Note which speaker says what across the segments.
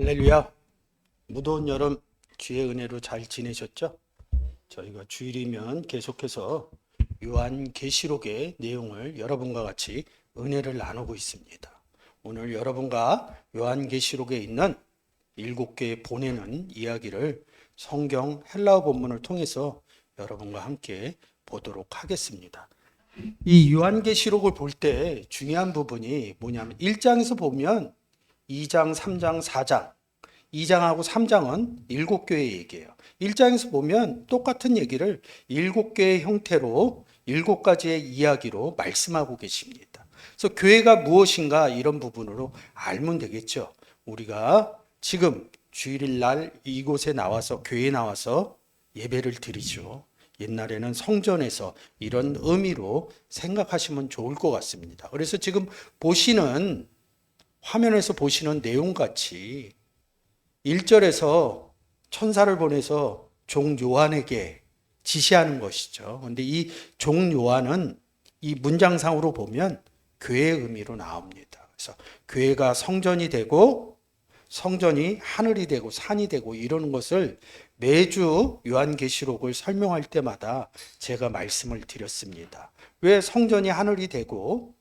Speaker 1: 할렐루야. 무더운 여름 주의 은혜로 잘 지내셨죠? 저희가 주일이면 계속해서 요한계시록의 내용을 여러분과 같이 은혜를 나누고 있습니다. 오늘 여러분과 요한계시록에 있는 7개의 보내는 이야기를 성경 헬라어 본문을 통해서 여러분과 함께 보도록 하겠습니다. 이 요한계시록을 볼 때 중요한 부분이 뭐냐면 1장에서 보면 2장, 3장, 4장, 2장하고 3장은 7교회 얘기예요. 1장에서 보면 똑같은 얘기를 7개의 형태로 7가지의 이야기로 말씀하고 계십니다. 그래서 교회가 무엇인가 이런 부분으로 알면 되겠죠. 우리가 지금 주일일 날 이곳에 나와서 교회에 나와서 예배를 드리죠. 옛날에는 성전에서 이런 의미로 생각하시면 좋을 것 같습니다. 그래서 지금 보시는 화면에서 보시는 내용같이 1절에서 천사를 보내서 종 요한에게 지시하는 것이죠. 그런데 이 종 요한은 이 문장상으로 보면 교회의 의미로 나옵니다. 그래서 교회가 성전이 되고 성전이 하늘이 되고 산이 되고 이러는 것을 매주 요한계시록을 설명할 때마다 제가 말씀을 드렸습니다. 왜 성전이 하늘이 되고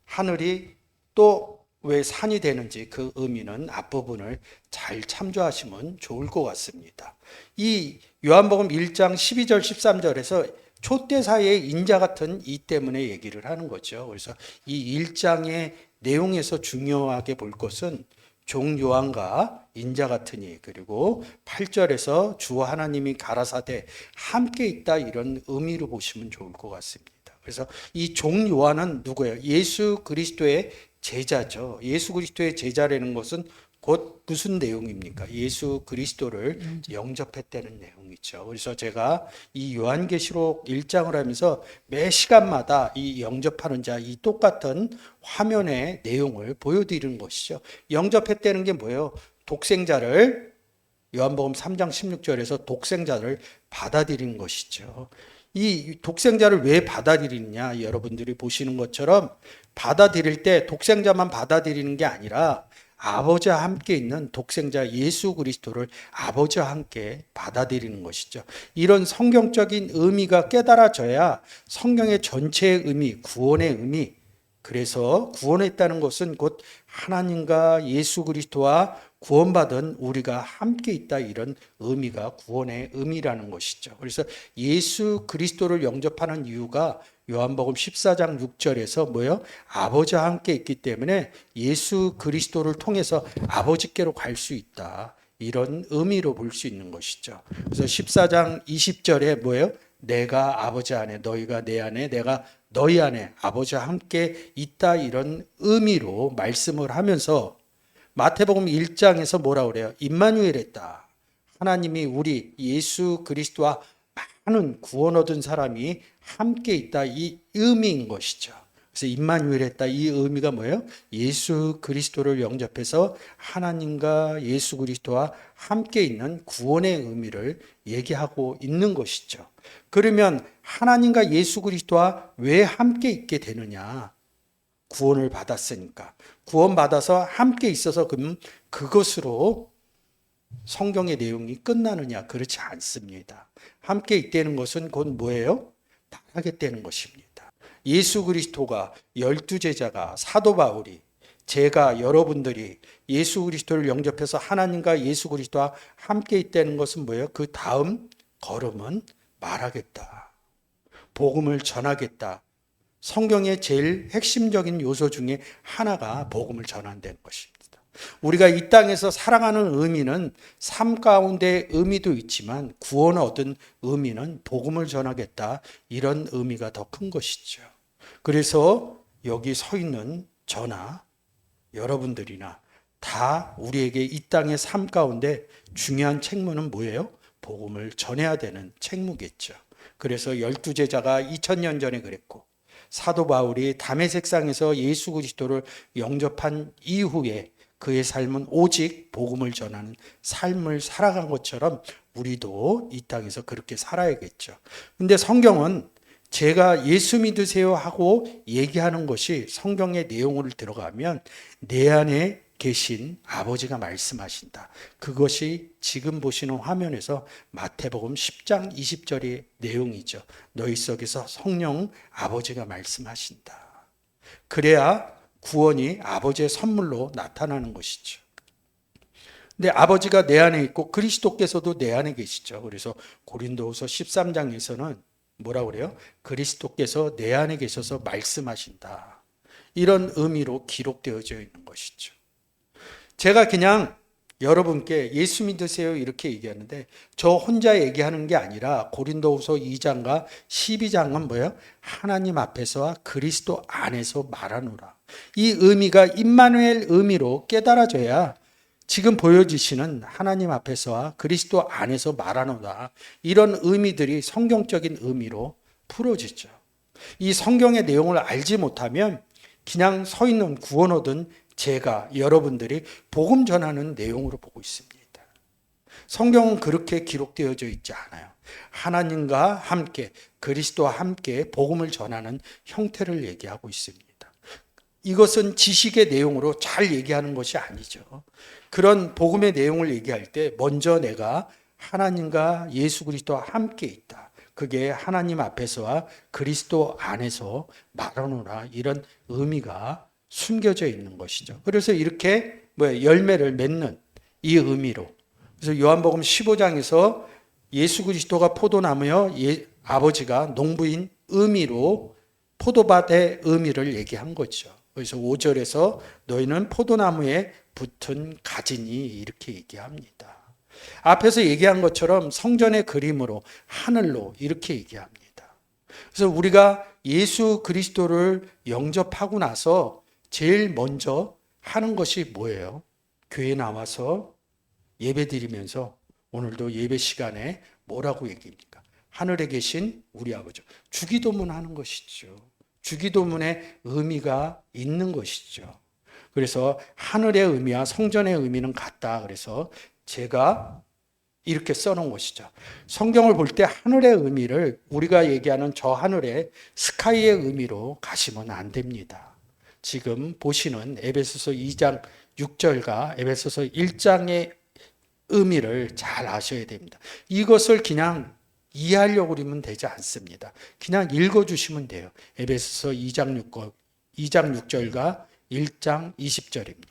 Speaker 1: 하늘이 또 왜 산이 되는지 그 의미는 앞부분을 잘 참조하시면 좋을 것 같습니다. 이 요한복음 1장 12절 13절에서 촛대사의 인자 같은 이 때문에 얘기를 하는 거죠. 그래서 이 1장의 내용에서 중요하게 볼 것은 종 요한과 인자 같으니, 그리고 8절에서 주 하나님이 가라사대 함께 있다 이런 의미로 보시면 좋을 것 같습니다. 그래서 이 종 요한은 누구예요? 예수 그리스도의 제자죠. 예수 그리스도의 제자라는 것은 곧 무슨 내용입니까? 예수 그리스도를 영접했다는 내용이죠. 그래서 제가 이 요한계시록 1장을 하면서 매 시간마다 이 영접하는 자, 이 똑같은 화면의 내용을 보여드리는 것이죠. 영접했다는 게 뭐예요? 독생자를, 요한복음 3장 16절에서 독생자를 받아들인 것이죠. 이 독생자를 왜 받아들이느냐, 여러분들이 보시는 것처럼 받아들일 때 독생자만 받아들이는 게 아니라 아버지와 함께 있는 독생자 예수 그리스도를 아버지와 함께 받아들이는 것이죠. 이런 성경적인 의미가 깨달아져야 성경의 전체의 의미, 구원의 의미, 그래서 구원했다는 것은 곧 하나님과 예수 그리스도와 구원받은 우리가 함께 있다 이런 의미가 구원의 의미라는 것이죠. 그래서 예수 그리스도를 영접하는 이유가 요한복음 14장 6절에서 뭐예요? 아버지와 함께 있기 때문에 예수 그리스도를 통해서 아버지께로 갈 수 있다. 이런 의미로 볼 수 있는 것이죠. 그래서 14장 20절에 뭐예요? 내가 아버지 안에, 너희가 내 안에, 내가 너희 안에 아버지와 함께 있다 이런 의미로 말씀을 하면서 마태복음 1장에서 뭐라 그래요? 임마누엘 했다. 하나님이 우리 예수 그리스도와 많은 구원 얻은 사람이 함께 있다 이 의미인 것이죠. 그래서 임마누엘 했다 이 의미가 뭐예요? 예수 그리스도를 영접해서 하나님과 예수 그리스도와 함께 있는 구원의 의미를 얘기하고 있는 것이죠. 그러면 하나님과 예수 그리스도와 왜 함께 있게 되느냐? 구원을 받았으니까. 구원받아서 함께 있어서 그럼 그것으로 성경의 내용이 끝나느냐? 그렇지 않습니다. 함께 있다는 것은 곧 뭐예요? 나가겠다는 것입니다. 예수 그리스도가 12제자가 사도 바울이 제가 여러분들이 예수 그리스도를 영접해서 하나님과 예수 그리스도와 함께 있다는 것은 뭐예요? 그 다음 걸음은 말하겠다. 복음을 전하겠다. 성경의 제일 핵심적인 요소 중에 하나가 복음을 전한다는 것입니다. 우리가 이 땅에서 살아가는 의미는 삶 가운데 의미도 있지만 구원 얻은 의미는 복음을 전하겠다. 이런 의미가 더 큰 것이죠. 그래서 여기 서 있는 저나 여러분들이나 다 우리에게 이 땅의 삶 가운데 중요한 책무는 뭐예요? 복음을 전해야 되는 책무겠죠. 그래서 12제자가 2000년 전에 그랬고 사도 바울이 다메섹상에서 예수 그리스도를 영접한 이후에 그의 삶은 오직 복음을 전하는 삶을 살아간 것처럼 우리도 이 땅에서 그렇게 살아야겠죠. 근데 성경은 제가 예수 믿으세요 하고 얘기하는 것이 성경의 내용으로 들어가면 내 안에 계신 아버지가 말씀하신다. 그것이 지금 보시는 화면에서 마태복음 10장 20절의 내용이죠. 너희 속에서 성령 아버지가 말씀하신다. 그래야 구원이 아버지의 선물로 나타나는 것이죠. 근데 아버지가 내 안에 있고 그리스도께서도 내 안에 계시죠. 그래서 고린도후서 13장에서는 뭐라고 그래요? 그리스도께서 내 안에 계셔서 말씀하신다. 이런 의미로 기록되어져 있는 것이죠. 제가 그냥 여러분께 예수 믿으세요 이렇게 얘기하는데 저 혼자 얘기하는 게 아니라 고린도후서 2장과 12장은 뭐예요? 하나님 앞에서와 그리스도 안에서 말하노라. 이 의미가 임마누엘 의미로 깨달아져야 지금 보여지시는 하나님 앞에서와 그리스도 안에서 말하노라. 이런 의미들이 성경적인 의미로 풀어지죠. 이 성경의 내용을 알지 못하면 그냥 서 있는 구원 얻은 제가 여러분들이 복음 전하는 내용으로 보고 있습니다. 성경은 그렇게 기록되어져 있지 않아요. 하나님과 함께 그리스도와 함께 복음을 전하는 형태를 얘기하고 있습니다. 이것은 지식의 내용으로 잘 얘기하는 것이 아니죠. 그런 복음의 내용을 얘기할 때 먼저 내가 하나님과 예수 그리스도와 함께 있다. 그게 하나님 앞에서와 그리스도 안에서 말하노라. 이런 의미가 숨겨져 있는 것이죠. 그래서 이렇게 열매를 맺는 이 의미로. 그래서 요한복음 15장에서 예수 그리스도가 포도나무여 아버지가 농부인 의미로 포도밭의 의미를 얘기한 거죠. 그래서 5절에서 너희는 포도나무에 붙은 가지니 이렇게 얘기합니다. 앞에서 얘기한 것처럼 성전의 그림으로 하늘로 이렇게 얘기합니다. 그래서 우리가 예수 그리스도를 영접하고 나서 제일 먼저 하는 것이 뭐예요? 교회에 나와서 예배 드리면서 오늘도 예배 시간에 뭐라고 얘기합니까? 하늘에 계신 우리 아버지. 주기도문 하는 것이죠. 주기도문의 의미가 있는 것이죠. 그래서 하늘의 의미와 성전의 의미는 같다. 그래서 제가 이렇게 써놓은 것이죠. 성경을 볼 때 하늘의 의미를 우리가 얘기하는 저 하늘의 스카이의 의미로 가시면 안 됩니다. 지금 보시는 에베소서 2장 6절과 에베소서 1장의 의미를 잘 아셔야 됩니다. 이것을 그냥 이해하려고 그러면 되지 않습니다. 그냥 읽어주시면 돼요. 에베소서 2장 6절과 1장 20절입니다.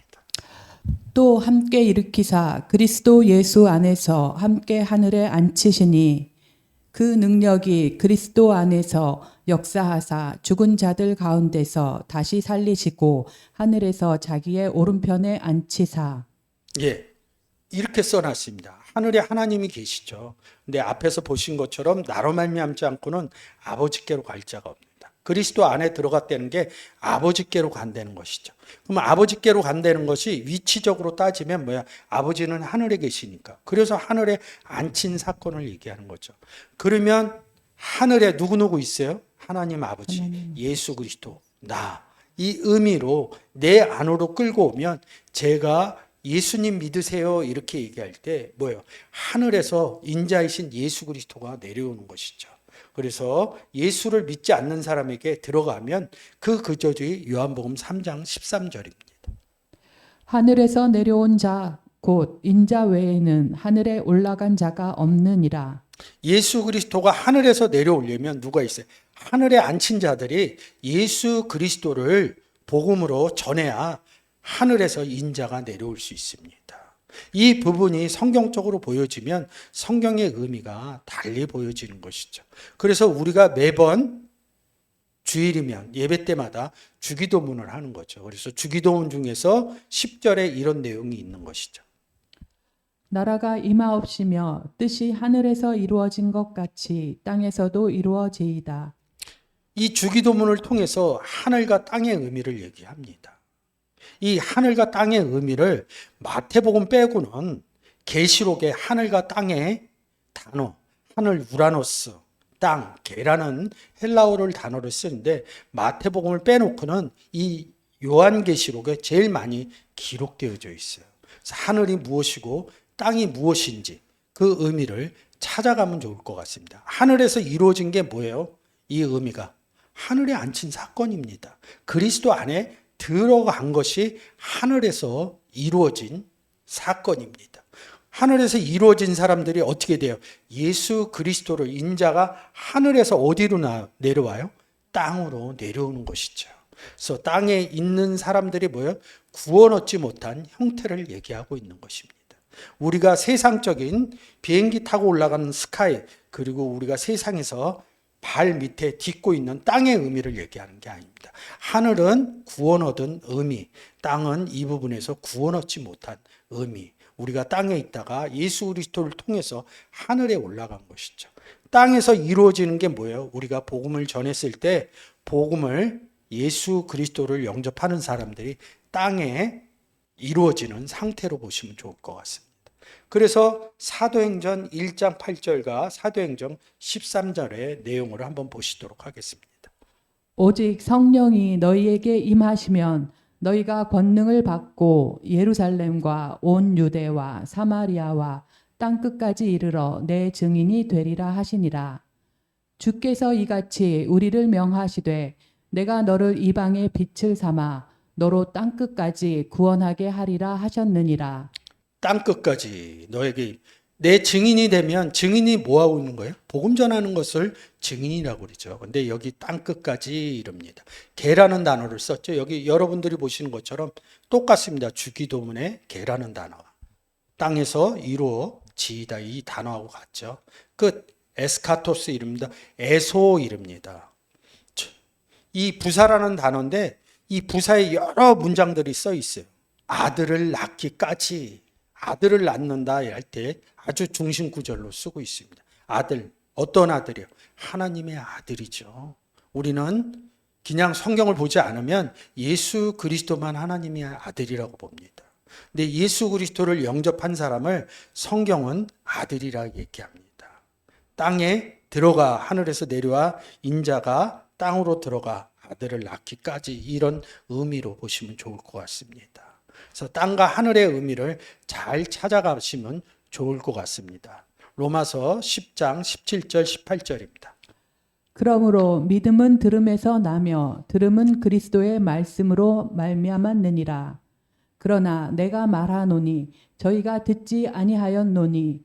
Speaker 2: 또 함께 일으키사 그리스도 예수 안에서 함께 하늘에 앉히시니 그 능력이 그리스도 안에서 역사하사 죽은 자들 가운데서 다시 살리시고 하늘에서 자기의 오른편에 앉히사.
Speaker 1: 예, 이렇게 써놨습니다. 하늘에 하나님이 계시죠. 근데 앞에서 보신 것처럼 나로 말미암지 않고는 아버지께로 갈 자가 없습니다. 그리스도 안에 들어갔다는 게 아버지께로 간다는 것이죠. 그럼 아버지께로 간다는 것이 위치적으로 따지면 뭐야? 아버지는 하늘에 계시니까. 그래서 하늘에 앉힌 사건을 얘기하는 거죠. 그러면 하늘에 누구 있어요? 하나님 아버지, 예수 그리스도, 나. 이 의미로 내 안으로 끌고 오면 제가 예수님 믿으세요 이렇게 얘기할 때 뭐예요? 하늘에서 인자이신 예수 그리스도가 내려오는 것이죠. 그래서 예수를 믿지 않는 사람에게 들어가면 그 그저주의 요한복음 3장 13절입니다.
Speaker 2: 하늘에서 내려온 자 곧 인자 외에는 하늘에 올라간 자가 없느니라.
Speaker 1: 예수 그리스도가 하늘에서 내려오려면 누가 있어요? 하늘에 앉힌 자들이 예수 그리스도를 복음으로 전해야 하늘에서 인자가 내려올 수 있습니다. 이 부분이 성경적으로 보여지면 성경의 의미가 달리 보여지는 것이죠. 그래서 우리가 매번 주일이면 예배 때마다 주기도문을 하는 거죠. 그래서 주기도문 중에서 10절에 이런 내용이 있는 것이죠.
Speaker 2: 나라가 임하옵시며 뜻이 하늘에서 이루어진 것 같이 땅에서도 이루어지이다.
Speaker 1: 이 주기도문을 통해서 하늘과 땅의 의미를 얘기합니다. 이 하늘과 땅의 의미를 마태복음 빼고는 계시록의 하늘과 땅의 단어, 하늘 우라노스, 땅, 개라는 헬라어를 단어를 쓰는데 마태복음을 빼놓고는 이 요한계시록에 제일 많이 기록되어져 있어요. 그래서 하늘이 무엇이고 땅이 무엇인지 그 의미를 찾아가면 좋을 것 같습니다. 하늘에서 이루어진 게 뭐예요? 이 의미가 하늘에 앉힌 사건입니다. 그리스도 안에 들어간 것이 하늘에서 이루어진 사건입니다. 하늘에서 이루어진 사람들이 어떻게 돼요? 예수 그리스도를 인자가 하늘에서 어디로 내려와요? 땅으로 내려오는 것이죠. 그래서 땅에 있는 사람들이 뭐예요? 구원 얻지 못한 형태를 얘기하고 있는 것입니다. 우리가 세상적인 비행기 타고 올라가는 스카이, 그리고 우리가 세상에서 발 밑에 딛고 있는 땅의 의미를 얘기하는 게 아닙니다. 하늘은 구원 얻은 의미, 땅은 이 부분에서 구원 얻지 못한 의미. 우리가 땅에 있다가 예수 그리스도를 통해서 하늘에 올라간 것이죠. 땅에서 이루어지는 게 뭐예요? 우리가 복음을 전했을 때 복음을 예수 그리스도를 영접하는 사람들이 땅에 이루어지는 상태로 보시면 좋을 것 같습니다. 그래서 사도행전 1장 8절과 사도행전 13절의 내용을 한번 보시도록 하겠습니다.
Speaker 2: 오직 성령이 너희에게 임하시면 너희가 권능을 받고 예루살렘과 온 유대와 사마리아와 땅끝까지 이르러 내 증인이 되리라 하시니라. 주께서 이같이 우리를 명하시되 내가 너를 이방의 빛을 삼아 너로 땅끝까지 구원하게 하리라 하셨느니라.
Speaker 1: 땅끝까지 너에게 내 증인이 되면, 증인이 뭐 하고 있는 거예요? 복음 전하는 것을 증인이라고 그러죠. 근데 여기 땅끝까지 이럽니다. 개라는 단어를 썼죠. 여기 여러분들이 보시는 것처럼 똑같습니다. 주기도문에 개라는 단어. 땅에서 이루어지이다, 이 단어하고 같죠. 끝. 에스카토스 이릅니다. 에소 이릅니다. 이 부사라는 단어인데 이 부사에 여러 문장들이 써 있어요. 아들을 낳기까지, 아들을 낳는다 할 때 아주 중심 구절로 쓰고 있습니다. 아들, 어떤 아들이요? 하나님의 아들이죠. 우리는 그냥 성경을 보지 않으면 예수 그리스도만 하나님의 아들이라고 봅니다. 근데 예수 그리스도를 영접한 사람을 성경은 아들이라 얘기합니다. 땅에 들어가, 하늘에서 내려와 인자가 땅으로 들어가 아들을 낳기까지, 이런 의미로 보시면 좋을 것 같습니다. 그래서 땅과 하늘의 의미를 잘 찾아가시면 좋을 것 같습니다. 로마서 10장 17절 18절입니다.
Speaker 2: 그러므로 믿음은 들음에서 나며 들음은 그리스도의 말씀으로 말미암았느니라. 그러나 내가 말하노니 저희가 듣지 아니하였느뇨.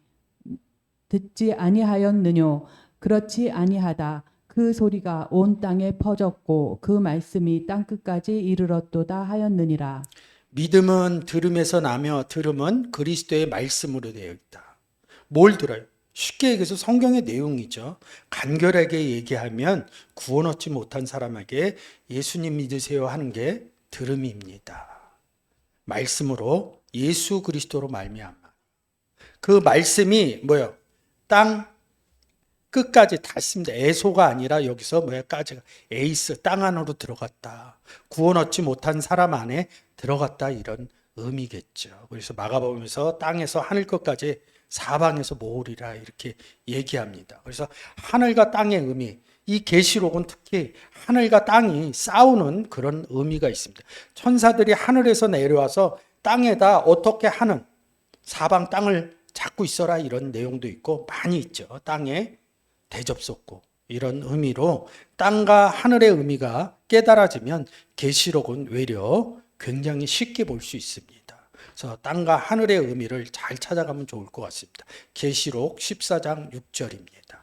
Speaker 2: 그렇지 아니하다. 그 소리가 온 땅에 퍼졌고 그 말씀이 땅끝까지 이르렀도다 하였느니라.
Speaker 1: 믿음은 들음에서 나며 들음은 그리스도의 말씀으로 되어 있다. 뭘 들어요? 쉽게 얘기해서 성경의 내용이죠. 간결하게 얘기하면 구원 얻지 못한 사람에게 예수님 믿으세요 하는 게 들음입니다. 말씀으로, 예수 그리스도로 말미암아. 그 말씀이 뭐예요? 땅 끝까지 닿습니다. 에소가 아니라 여기서 뭐야까지가 에이스, 땅 안으로 들어갔다. 구원 얻지 못한 사람 안에 들어갔다, 이런 의미겠죠. 그래서 마가복음에서 땅에서 하늘 끝까지 사방에서 모으리라 이렇게 얘기합니다. 그래서 하늘과 땅의 의미, 이 계시록은 특히 하늘과 땅이 싸우는 그런 의미가 있습니다. 천사들이 하늘에서 내려와서 땅에다 어떻게 하는, 사방 땅을 잡고 있어라, 이런 내용도 있고 많이 있죠. 땅에 대접쏟고, 이런 의미로 땅과 하늘의 의미가 깨달아지면 계시록은 외려 굉장히 쉽게 볼 수 있습니다. 그래서 땅과 하늘의 의미를 잘 찾아가면 좋을 것 같습니다. 계시록 14장 6절입니다.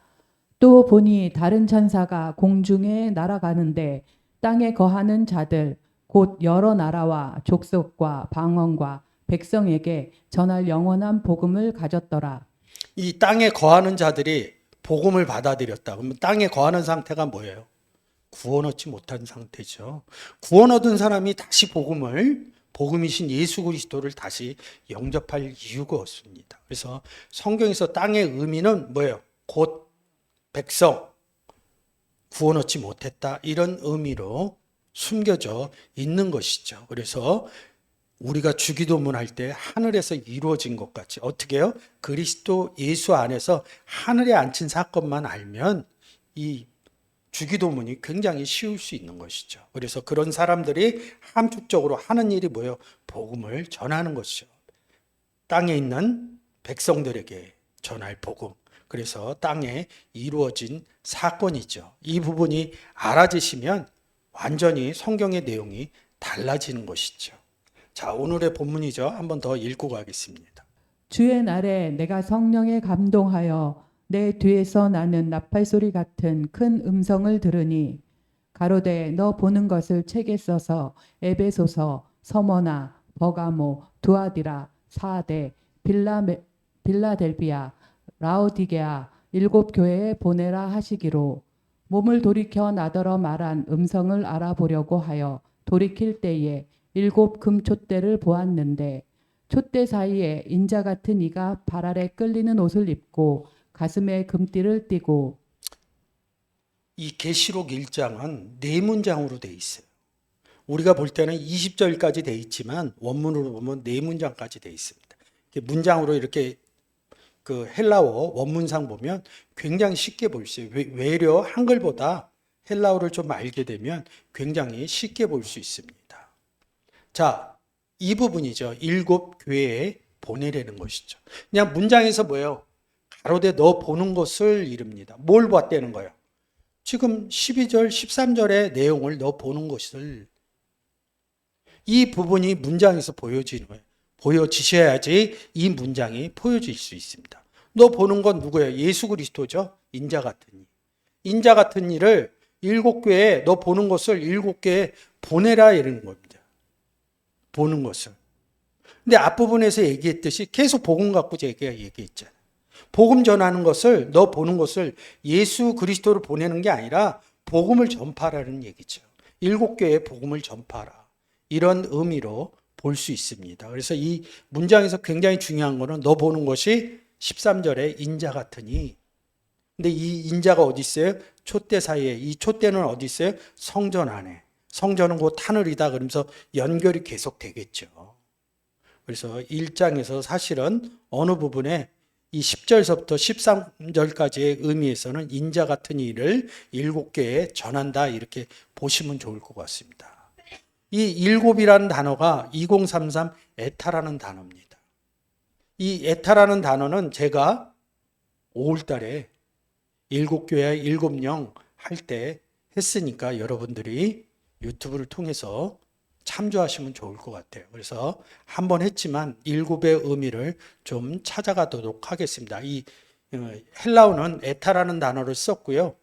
Speaker 2: 또 보니 다른 천사가 공중에 날아가는데 땅에 거하는 자들 곧 여러 나라와 족속과 방언과 백성에게 전할 영원한 복음을 가졌더라.
Speaker 1: 이 땅에 거하는 자들이 복음을 받아들였다. 그러면 땅에 거하는 상태가 뭐예요? 구원 얻지 못한 상태죠. 구원 얻은 사람이 다시 복음이신 예수 그리스도를 다시 영접할 이유가 없습니다. 그래서 성경에서 땅의 의미는 뭐예요? 곧 백성, 구원 얻지 못했다, 이런 의미로 숨겨져 있는 것이죠. 그래서 우리가 주기도문 할 때 하늘에서 이루어진 것 같이, 어떻게 해요? 그리스도 예수 안에서 하늘에 앉힌 사건만 알면 이 주기도문이 굉장히 쉬울 수 있는 것이죠. 그래서 그런 사람들이 함축적으로 하는 일이 뭐예요? 복음을 전하는 것이죠. 땅에 있는 백성들에게 전할 복음. 그래서 땅에 이루어진 사건이죠. 이 부분이 알아지시면 완전히 성경의 내용이 달라지는 것이죠. 자, 오늘의 본문이죠. 한 번 더 읽고 가겠습니다.
Speaker 2: 주의 날에 내가 성령에 감동하여 내 뒤에서 나는 나팔소리 같은 큰 음성을 들으니 가로되 너 보는 것을 책에 써서 에베소서, 서머나, 버가모, 두아디라, 사데, 빌라델비아, 라오디게아 일곱 교회에 보내라 하시기로 몸을 돌이켜 나더러 말한 음성을 알아보려고 하여 돌이킬 때에 일곱 금촛대를 보았는데 촛대 사이에 인자 같은 이가 발 아래 끌리는 옷을 입고 가슴에 금띠를 띠고
Speaker 1: 이 계시록 1장은 네 문장으로 돼 있어요. 우리가 볼 때는 20절까지 돼 있지만 원문으로 보면 네 문장까지 돼 있습니다. 문장으로 이렇게 그 헬라어 원문상 보면 굉장히 쉽게 볼 수 있어요. 외려 한글보다 헬라어를 좀 알게 되면 굉장히 쉽게 볼 수 있습니다. 자, 이 부분이죠. 일곱 교회에 보내라는 것이죠. 그냥 문장에서 뭐예요? 가로되 너 보는 것을 이릅니다. 뭘 봤다는 거예요? 지금 12절, 13절의 내용을 너 보는 것을, 이 부분이 문장에서 보여지는 거예요. 보여지셔야지 이 문장이 보여질 수 있습니다. 너 보는 건 누구예요? 예수 그리스도죠. 인자 같은 이. 인자 같은 이를 일곱 교회에 너 보는 것을 일곱 교회에 보내라 이러는 겁니다. 보는 것을. 근데 앞부분에서 얘기했듯이 계속 복음 갖고 제가 얘기했잖아요. 복음 전하는 것을, 너 보는 것을 예수 그리스도를 보내는 게 아니라 복음을 전파라는 얘기죠. 일곱 교회에 복음을 전파라. 이런 의미로 볼 수 있습니다. 그래서 이 문장에서 굉장히 중요한 거는 너 보는 것이 13절에 인자 같으니. 근데 이 인자가 어디 있어요? 촛대 사이에. 이 촛대는 어디 있어요? 성전 안에. 성전은 곧 하늘이다. 그러면서 연결이 계속 되겠죠. 그래서 1장에서 사실은 어느 부분에 이 10절서부터 13절까지의 의미에서는 인자 같은 일을 일곱 개에 전한다 이렇게 보시면 좋을 것 같습니다. 이 일곱이라는 단어가 2033 에타라는 단어입니다. 이 에타라는 단어는 제가 5월달에 일곱 교회 일곱 영 할 때 했으니까 여러분들이 유튜브를 통해서 참조하시면 좋을 것 같아요. 그래서 한번 했지만 일곱의 의미를 좀 찾아가도록 하겠습니다. 이 헬라어는 에타라는 단어를 썼고요.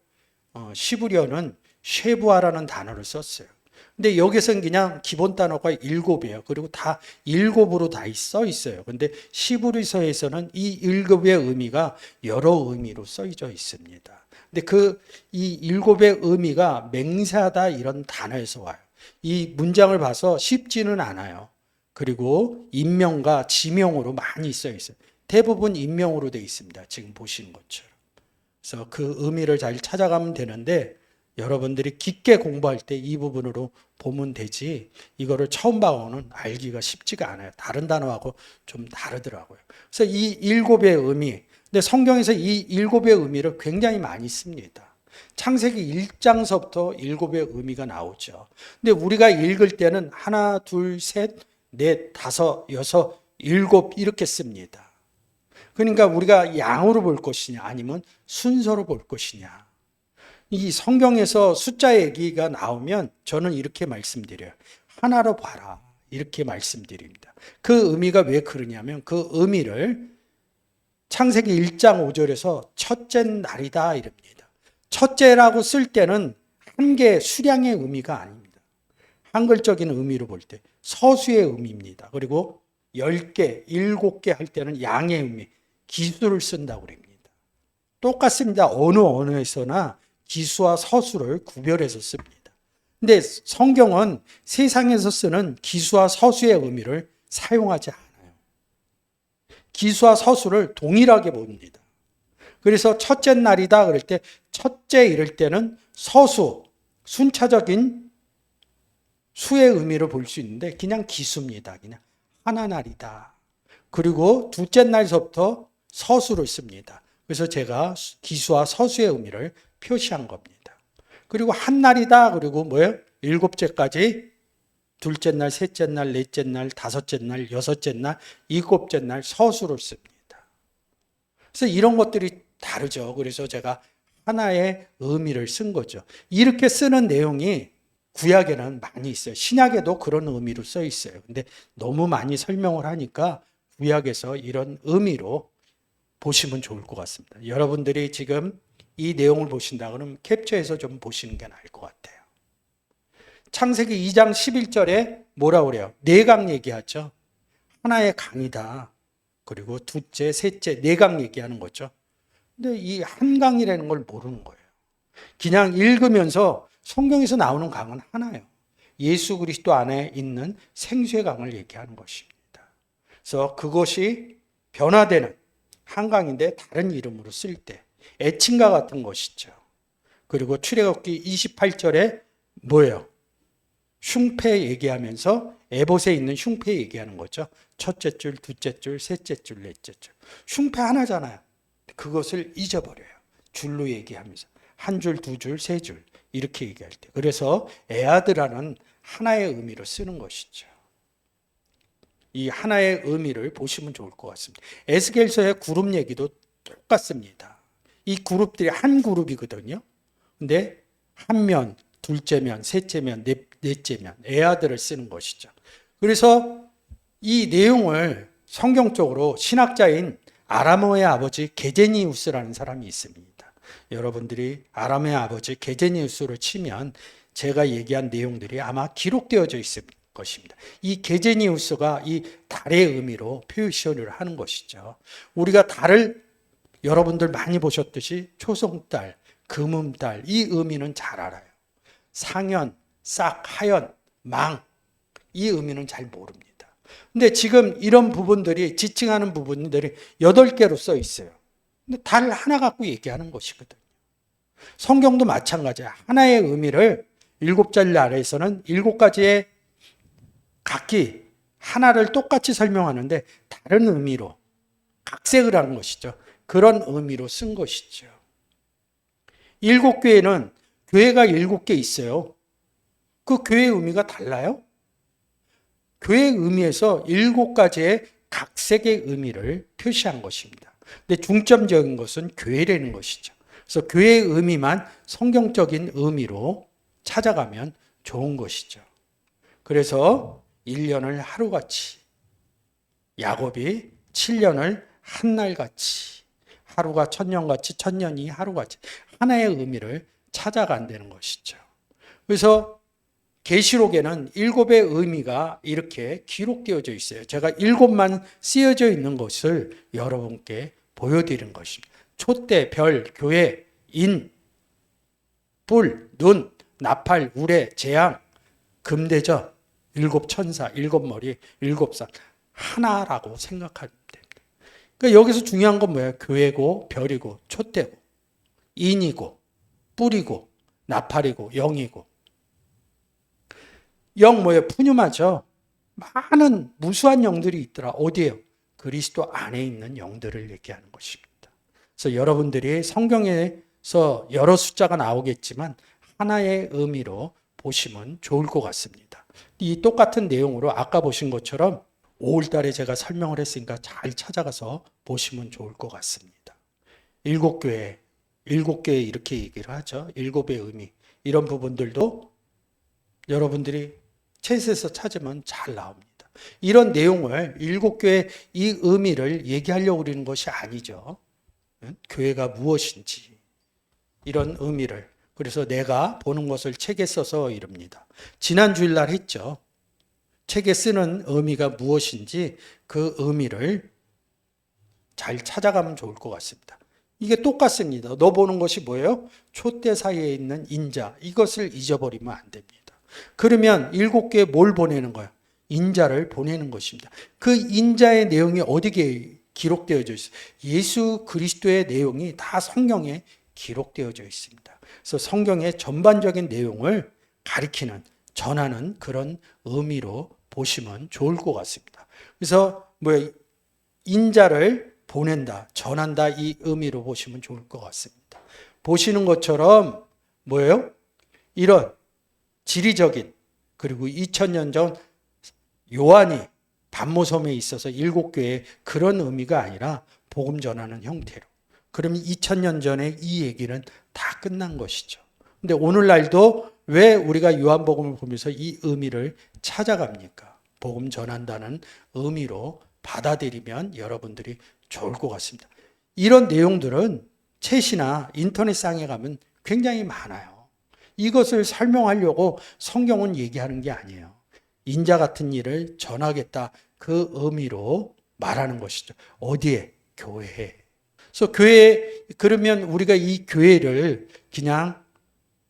Speaker 1: 시브리어는 쉐부아라는 단어를 썼어요. 근데 여기서는 그냥 기본 단어가 일곱이에요. 그리고 다 일곱으로 다 써 있어요. 근데 시브리서에서는 이 일곱의 의미가 여러 의미로 써져 있습니다. 근데 이 일곱의 의미가 맹세하다 이런 단어에서 와요. 이 문장을 봐서 쉽지는 않아요. 그리고 인명과 지명으로 많이 써 있어요. 대부분 인명으로 되어 있습니다. 지금 보시는 것처럼. 그래서 그 의미를 잘 찾아가면 되는데 여러분들이 깊게 공부할 때 이 부분으로 보면 되지 이거를 처음 봐오는 알기가 쉽지가 않아요. 다른 단어하고 좀 다르더라고요. 그래서 이 일곱의 의미, 근데 성경에서 이 일곱의 의미를 굉장히 많이 씁니다. 창세기 1장서부터 일곱의 의미가 나오죠. 근데 우리가 읽을 때는 하나, 둘, 셋, 넷, 다섯, 여섯, 일곱 이렇게 씁니다. 그러니까 우리가 양으로 볼 것이냐 아니면 순서로 볼 것이냐. 이 성경에서 숫자 얘기가 나오면 저는 이렇게 말씀드려요. 하나로 봐라. 이렇게 말씀드립니다. 그 의미가 왜 그러냐면 그 의미를 창세기 1장 5절에서 첫째 날이다 이럽니다. 첫째라고 쓸 때는 한 개 수량의 의미가 아닙니다. 한글적인 의미로 볼 때 서수의 의미입니다. 그리고 10개, 7개 할 때는 양의 의미, 기수를 쓴다고 그럽니다. 똑같습니다. 어느 언어에서나 기수와 서수를 구별해서 씁니다. 근데 성경은 세상에서 쓰는 기수와 서수의 의미를 사용하지 않아요. 기수와 서수를 동일하게 봅니다. 그래서 첫째 날이다 그럴 때 첫째 이럴 때는 서수, 순차적인 수의 의미를 볼 수 있는데 그냥 기수입니다. 그냥 하나 날이다. 그리고 둘째 날서부터 서수를 씁니다. 그래서 제가 기수와 서수의 의미를 표시한 겁니다. 그리고 한 날이다. 그리고 뭐예요? 일곱째까지 둘째 날, 셋째 날, 넷째 날, 다섯째 날, 여섯째 날, 일곱째 날 서수를 씁니다. 그래서 이런 것들이 다르죠. 그래서 제가 하나의 의미를 쓴 거죠. 이렇게 쓰는 내용이 구약에는 많이 있어요. 신약에도 그런 의미로 써 있어요. 근데 너무 많이 설명을 하니까 구약에서 이런 의미로 보시면 좋을 것 같습니다. 여러분들이 지금 이 내용을 보신다 그러면 캡처해서 좀 보시는 게 나을 것 같아요. 창세기 2장 11절에 뭐라고 그래요? 네 강 얘기하죠. 하나의 강이다. 그리고 둘째, 셋째, 네 강 얘기하는 거죠. 근데 이 한 강이라는 걸 모르는 거예요. 그냥 읽으면서 성경에서 나오는 강은 하나예요. 예수 그리스도 안에 있는 생수의 강을 얘기하는 것입니다. 그래서 그것이 변화되는 한강인데 다른 이름으로 쓸 때 애칭과 같은 것이죠. 그리고 출애굽기 28절에 뭐예요? 흉패 얘기하면서 에봇에 있는 흉패 얘기하는 거죠. 첫째 줄, 둘째 줄, 셋째 줄, 넷째 줄. 흉패 하나잖아요. 그것을 잊어버려요. 줄로 얘기하면서. 한 줄, 두 줄, 세 줄 이렇게 얘기할 때. 그래서 에아드라는 하나의 의미로 쓰는 것이죠. 이 하나의 의미를 보시면 좋을 것 같습니다. 에스겔서의 그룹 얘기도 똑같습니다. 이 그룹들이 한 그룹이거든요. 근데 한 면, 둘째 면, 셋째 면, 넷째 면, 에아드를 쓰는 것이죠. 그래서 이 내용을 성경적으로 신학자인 아람어의 아버지 게제니우스라는 사람이 있습니다. 여러분들이 아람의 아버지 게제니우스를 치면 제가 얘기한 내용들이 아마 기록되어져 있을 것입니다. 이 게제니우스가 이 달의 의미로 표시를 하는 것이죠. 우리가 달을 여러분들 많이 보셨듯이 초성달, 금음달 이 의미는 잘 알아요. 상현, 싹, 하연, 망 이 의미는 잘 모릅니다. 근데 지금 이런 부분들이 지칭하는 부분들이 8개로 써 있어요. 근데 달 하나 갖고 얘기하는 것이거든요. 성경도 마찬가지야. 하나의 의미를 7자리 아래에서는 7가지의 각기 하나를 똑같이 설명하는데 다른 의미로 각색을 하는 것이죠. 그런 의미로 쓴 것이죠. 7교회는 교회가 7개 있어요. 그 교회의 의미가 달라요? 교회의 의미에서 7가지의 각색의 의미를 표시한 것입니다. 근데 중점적인 것은 교회라는 것이죠. 그래서 교회의 의미만 성경적인 의미로 찾아가면 좋은 것이죠. 그래서 1년을 하루같이, 야곱이 7년을 한날같이, 하루가 천년같이, 천년이 하루같이 하나의 의미를 찾아간다는 것이죠. 그래서 계시록에는 7의 의미가 이렇게 기록되어져 있어요. 제가 7만 쓰여져 있는 것을 여러분께 보여드리는 것입니다. 촛대, 별, 교회, 인, 뿔, 눈, 나팔, 우레, 재앙, 금대접, 7천사, 7머리, 7산 하나라고 생각하면 됩니다. 그러니까 여기서 중요한 건 뭐예요? 교회고, 별이고, 촛대고, 인이고, 뿔이고, 나팔이고, 영이고. 영 뭐예요? 푸뉴마죠. 많은 무수한 영들이 있더라. 어디에요? 그리스도 안에 있는 영들을 얘기하는 것입니다. 그래서 여러분들이 성경에서 여러 숫자가 나오겠지만 하나의 의미로 보시면 좋을 것 같습니다. 이 똑같은 내용으로 아까 보신 것처럼 5월달에 제가 설명을 했으니까 잘 찾아가서 보시면 좋을 것 같습니다. 7교회 이렇게 얘기를 하죠. 7의 의미. 이런 부분들도 여러분들이 책에서 찾으면 잘 나옵니다. 이런 내용을 7교회 이 의미를 얘기하려고 그러는 것이 아니죠. 교회가 무엇인지 이런 의미를 그래서 내가 보는 것을 책에 써서 이릅니다. 지난 주일날 했죠. 책에 쓰는 의미가 무엇인지 그 의미를 잘 찾아가면 좋을 것 같습니다. 이게 똑같습니다. 너 보는 것이 뭐예요? 촛대 사이에 있는 인자. 이것을 잊어버리면 안 됩니다. 그러면 7개에 뭘 보내는 거야? 인자를 보내는 것입니다. 그 인자의 내용이 어디에 기록되어져 있어요? 예수 그리스도의 내용이 다 성경에 기록되어져 있습니다. 그래서 성경의 전반적인 내용을 가리키는, 전하는 그런 의미로 보시면 좋을 것 같습니다. 그래서 인자를 보낸다, 전한다 이 의미로 보시면 좋을 것 같습니다. 보시는 것처럼 뭐예요? 이런 지리적인 그리고 2000년 전 요한이 반모섬에 있어서 7교회의 그런 의미가 아니라 복음 전하는 형태로. 그러면 2000년 전에 이 얘기는 다 끝난 것이죠. 근데 오늘날도 왜 우리가 요한복음을 보면서 이 의미를 찾아갑니까? 복음 전한다는 의미로 받아들이면 여러분들이 좋을 것 같습니다. 이런 내용들은 책이나 인터넷상에 가면 굉장히 많아요. 이것을 설명하려고 성경은 얘기하는 게 아니에요. 인자 같은 일을 전하겠다, 그 의미로 말하는 것이죠. 어디에? 교회에. 그래서 교회, 그러면 우리가 이 교회를 그냥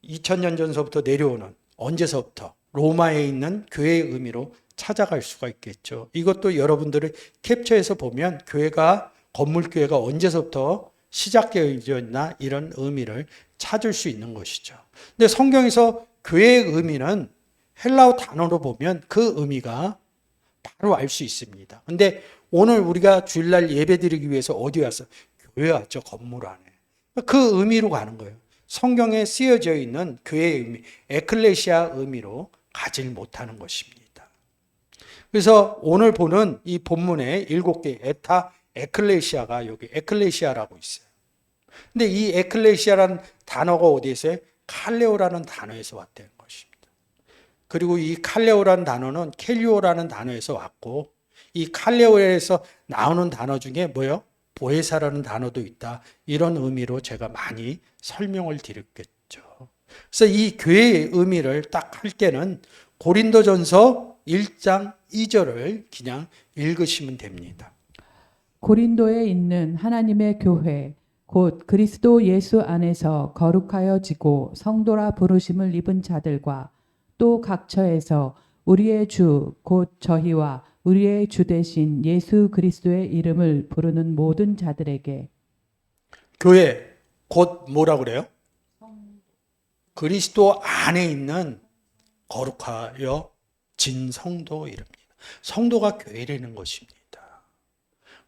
Speaker 1: 2000년 전서부터 내려오는, 언제서부터 로마에 있는 교회의 의미로 찾아갈 수가 있겠죠. 이것도 여러분들이 캡처해서 보면 교회가, 건물교회가 언제서부터 시작되어졌나, 이런 의미를 찾을 수 있는 것이죠. 근데 성경에서 교회의 의미는 헬라어 단어로 보면 그 의미가 바로 알 수 있습니다. 근데 오늘 우리가 주일날 예배 드리기 위해서 어디 왔어? 교회 왔죠. 건물 안에. 그 의미로 가는 거예요. 성경에 쓰여져 있는 교회의 의미, 에클레시아 의미로 가질 못하는 것입니다. 그래서 오늘 보는 이 본문의 7개 에타, 에클레시아가 여기 에클레시아라고 있어요. 근데 이 에클레시아라는 단어가 어디에서? 칼레오라는 단어에서 왔다는 것입니다. 그리고 이 칼레오라는 단어는 켈리오라는 단어에서 왔고, 이 칼레오에서 나오는 단어 중에 뭐요? 보혜사라는 단어도 있다. 이런 의미로 제가 많이 설명을 드렸겠죠. 그래서 이 교회의 의미를 딱 할 때는 고린도전서 1장 2절을 그냥 읽으시면 됩니다.
Speaker 2: 고린도에 있는 하나님의 교회 곧 그리스도 예수 안에서 거룩하여지고 성도라 부르심을 입은 자들과 또 각처에서 우리의 주 곧 저희와 우리의 주 되신 예수 그리스도의 이름을 부르는 모든 자들에게.
Speaker 1: 교회 곧 뭐라고 그래요? 그리스도 안에 있는 거룩하여 진 성도 이릅니다. 성도가 교회라는 것입니다.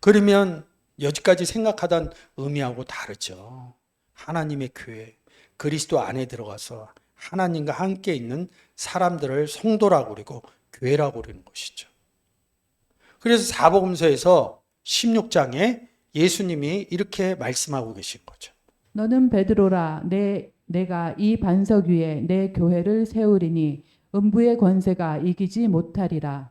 Speaker 1: 그러면 여기까지 생각하던 의미하고 다르죠. 하나님의 교회, 그리스도 안에 들어가서 하나님과 함께 있는 사람들을 성도라고 그러고 교회라고 그러는 것이죠. 그래서 사복음서에서 16장에 예수님이 이렇게 말씀하고 계신 거죠.
Speaker 2: 너는 베드로라 내가 이 반석 위에 내 교회를 세우리니 음부의 권세가 이기지 못하리라.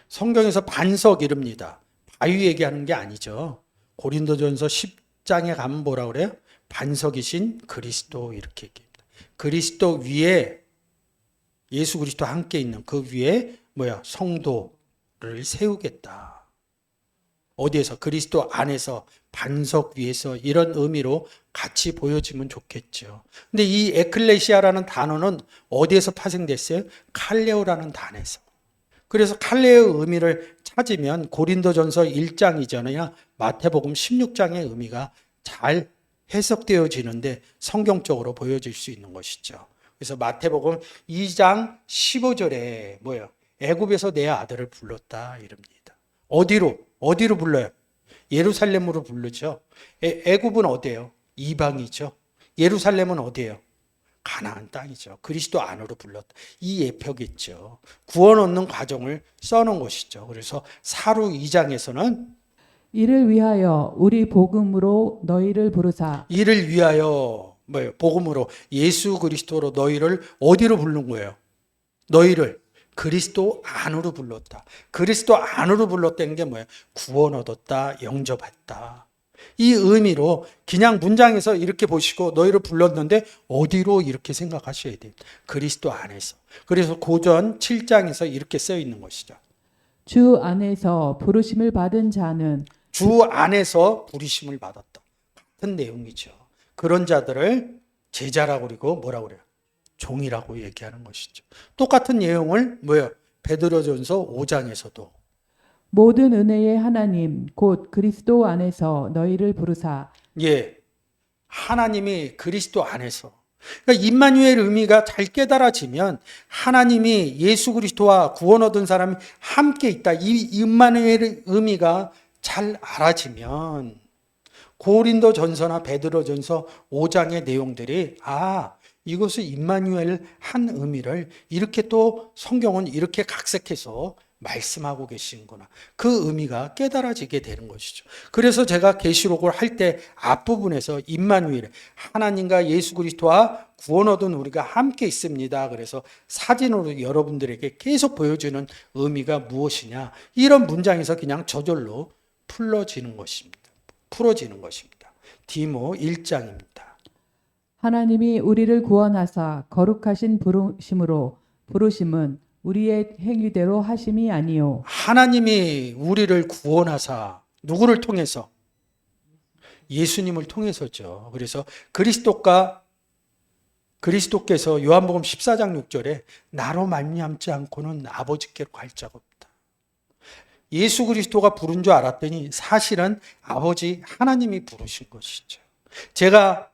Speaker 1: 성경에서 반석 이릅니다. 바위 얘기하는 게 아니죠. 고린도전서 10장에 가면 뭐라 그래요? 반석이신 그리스도 이렇게 얘기합니다. 그리스도 위에 예수 그리스도 함께 있는 그 위에 성도를 세우겠다. 어디에서? 그리스도 안에서 반석 위에서, 이런 의미로 같이 보여지면 좋겠죠. 근데 이 에클레시아라는 단어는 어디에서 파생됐어요? 칼레오라는 단에서. 그래서 칼레오의 의미를 찾으면 고린도전서 1장 이전이나 마태복음 16장의 의미가 잘 해석되어지는데 성경적으로 보여질 수 있는 것이죠. 그래서 마태복음 2장 15절에 애굽에서 내 아들을 불렀다 이릅니다. 어디로 불러요? 예루살렘으로 부르죠. 애굽은 어디예요? 이방이죠. 예루살렘은 어디예요? 가나안 땅이죠. 그리스도 안으로 불렀다. 이 예표겠죠. 구원 얻는 과정을 써놓은 것이죠. 그래서 사루 2장에서는
Speaker 2: 이를 위하여 우리 복음으로 너희를 부르사.
Speaker 1: 이를 위하여 복음으로 예수 그리스도로 너희를 어디로 부른 거예요? 너희를 그리스도 안으로 불렀다. 그리스도 안으로 불렀다는 게 뭐예요? 구원 얻었다, 영접했다. 이 의미로 그냥 문장에서 이렇게 보시고 너희를 불렀는데 어디로 이렇게 생각하셔야 돼요. 그리스도 안에서. 그래서 고전 7장에서 이렇게 써 있는 것이죠.
Speaker 2: 주 안에서 부르심을 받은 자는
Speaker 1: 주 안에서 부르심을 받았다. 같은 내용이죠. 그런 자들을 제자라고 그리고 뭐라고 그래요? 종이라고 얘기하는 것이죠. 똑같은 내용을 베드로전서 5장에서도
Speaker 2: 모든 은혜의 하나님 곧 그리스도 안에서 너희를 부르사.
Speaker 1: 하나님이 그리스도 안에서. 그러니까 임마누엘 의미가 잘 깨달아지면 하나님이 예수 그리스도와 구원 얻은 사람이 함께 있다. 이 임마누엘 의미가 잘 알아지면 고린도전서나 베드로전서 5장의 내용들이 이것을 임마누엘 한 의미를 이렇게 또 성경은 이렇게 각색해서 말씀하고 계시는구나. 그 의미가 깨달아지게 되는 것이죠. 그래서 제가 계시록을 할 때 앞부분에서 임마누엘, 하나님과 예수 그리스도와 구원 얻은 우리가 함께 있습니다. 그래서 사진으로 여러분들에게 계속 보여주는 의미가 무엇이냐. 이런 문장에서 그냥 저절로 풀어지는 것입니다. 디모 1장입니다.
Speaker 2: 하나님이 우리를 구원하사 거룩하신 부르심은 우리의 행위대로 하심이 아니요
Speaker 1: 하나님이 우리를 구원하사 누구를 통해서? 예수님을 통해서죠. 그래서 그리스도께서 요한복음 14장 6절에 나로 말미암지 않고는 아버지께로 갈 자가 없다. 예수 그리스도가 부른 줄 알았더니 사실은 아버지 하나님이 부르신 것이죠. 제가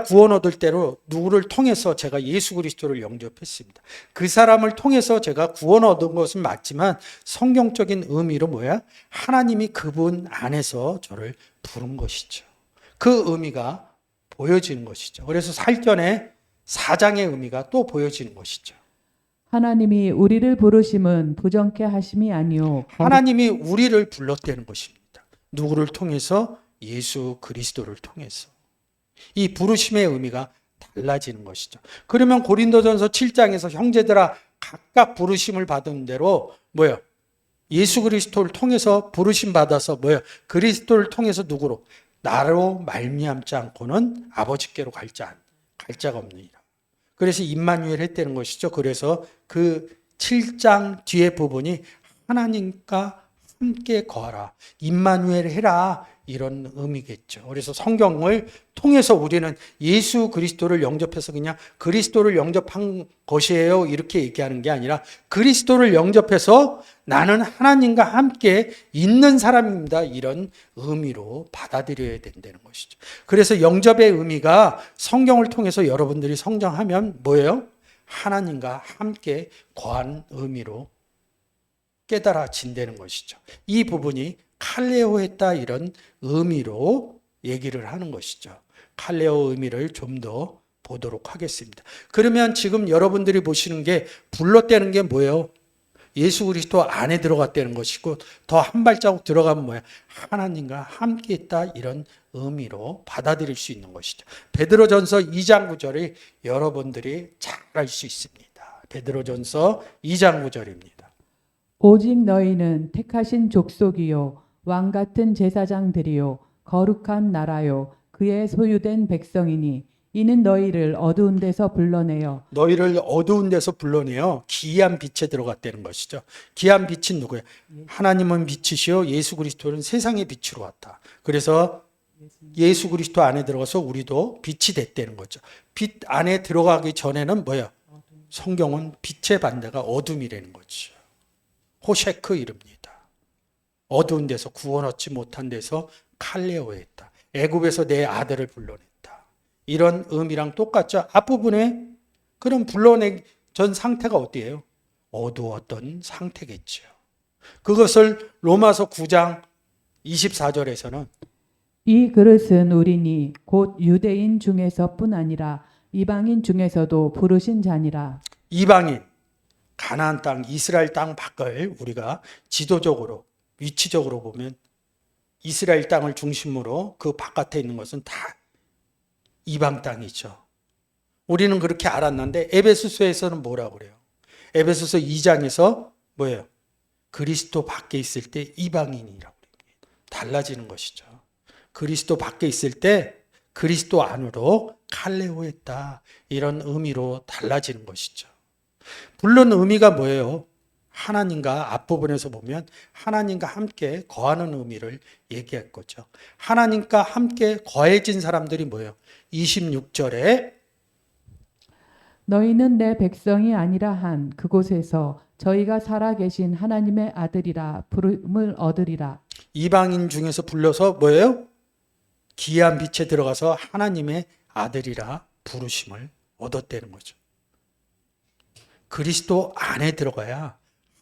Speaker 1: 구원 얻을 때로 누구를 통해서 제가 예수 그리스도를 영접했습니다. 그 사람을 통해서 제가 구원 얻은 것은 맞지만 성경적인 의미로 뭐야? 하나님이 그분 안에서 저를 부른 것이죠. 그 의미가 보여지는 것이죠. 그래서 살전의 4장의 의미가 또 보여지는 것이죠.
Speaker 2: 하나님이 우리를 부르심은 부정케 하심이 아니요
Speaker 1: 하나님이 우리를 불렀다는 것입니다. 누구를 통해서? 예수 그리스도를 통해서. 이 부르심의 의미가 달라지는 것이죠. 그러면 고린도전서 7장에서 형제들아 각각 부르심을 받은 대로 뭐예요? 예수 그리스도를 통해서 부르심 받아서 뭐예요? 그리스도를 통해서 누구로? 나로 말미암지 않고는 아버지께로 갈 자가 없느니라. 그래서 임마누엘 했다는 것이죠. 그래서 그 7장 뒤에 부분이 하나님과 함께 거하라. 임마누엘 해라. 이런 의미겠죠. 그래서 성경을 통해서 우리는 예수 그리스도를 영접해서 그냥 그리스도를 영접한 것이에요. 이렇게 얘기하는 게 아니라 그리스도를 영접해서 나는 하나님과 함께 있는 사람입니다. 이런 의미로 받아들여야 된다는 것이죠. 그래서 영접의 의미가 성경을 통해서 여러분들이 성장하면 뭐예요? 하나님과 함께 거한 의미로 깨달아진다는 것이죠. 이 부분이 칼레오 했다 이런 의미로 얘기를 하는 것이죠. 칼레오 의미를 좀 더 보도록 하겠습니다. 그러면 지금 여러분들이 보시는 게 불렀다는 게 뭐예요? 예수 그리스도 안에 들어갔다는 것이고 더 한 발자국 들어가면 뭐야? 하나님과 함께 있다 이런 의미로 받아들일 수 있는 것이죠. 베드로전서 2장 9절이 여러분들이 잘 알 수 있습니다. 베드로전서 2장 9절입니다.
Speaker 2: 오직 너희는 택하신 족속이요 왕 같은 제사장들이요 거룩한 나라요 그의 소유된 백성이니 이는 너희를 어두운 데서 불러내어
Speaker 1: 너희를 어두운 데서 불러내어 기이한 빛에 들어갔다는 것이죠. 기이한 빛은 누구예요? 하나님은 빛이시요 예수 그리스도는 세상의 빛으로 왔다. 그래서 예수 그리스도 안에 들어가서 우리도 빛이 됐다는 거죠. 빛 안에 들어가기 전에는 뭐야? 성경은 빛의 반대가 어둠이라는 거죠. 호셰크 이릅니다. 어두운 데서 구원 얻지 못한 데서 칼레오에 있다. 애굽에서 내 아들을 불러냈다. 이런 의미랑 똑같죠. 앞부분에 그런 불러내 전 상태가 어디예요? 어두웠던 상태겠죠. 그것을 로마서 9장 24절에서는
Speaker 2: 이 그릇은 우리니 곧 유대인 중에서뿐 아니라 이방인 중에서도 부르신 자니라.
Speaker 1: 이방인, 가나안 땅, 이스라엘 땅 밖을 우리가 지도적으로 위치적으로 보면 이스라엘 땅을 중심으로 그 바깥에 있는 것은 다 이방 땅이죠. 우리는 그렇게 알았는데 에베소서에서는 뭐라고 그래요? 에베소서 2장에서 뭐예요? 그리스도 밖에 있을 때 이방인이라고 그래요. 달라지는 것이죠. 그리스도 밖에 있을 때 그리스도 안으로 칼레오했다. 이런 의미로 달라지는 것이죠. 물론 의미가 뭐예요? 하나님과 앞부분에서 보면 하나님과 함께 거하는 의미를 얘기할 거죠. 하나님과 함께 거해진 사람들이 뭐예요? 26절에
Speaker 2: 너희는 내 백성이 아니라 한 그곳에서 저희가 살아계신 하나님의 아들이라 부름을 얻으리라.
Speaker 1: 이방인 중에서 불러서 뭐예요? 기이한 빛에 들어가서 하나님의 아들이라 부르심을 얻었다는 거죠. 그리스도 안에 들어가야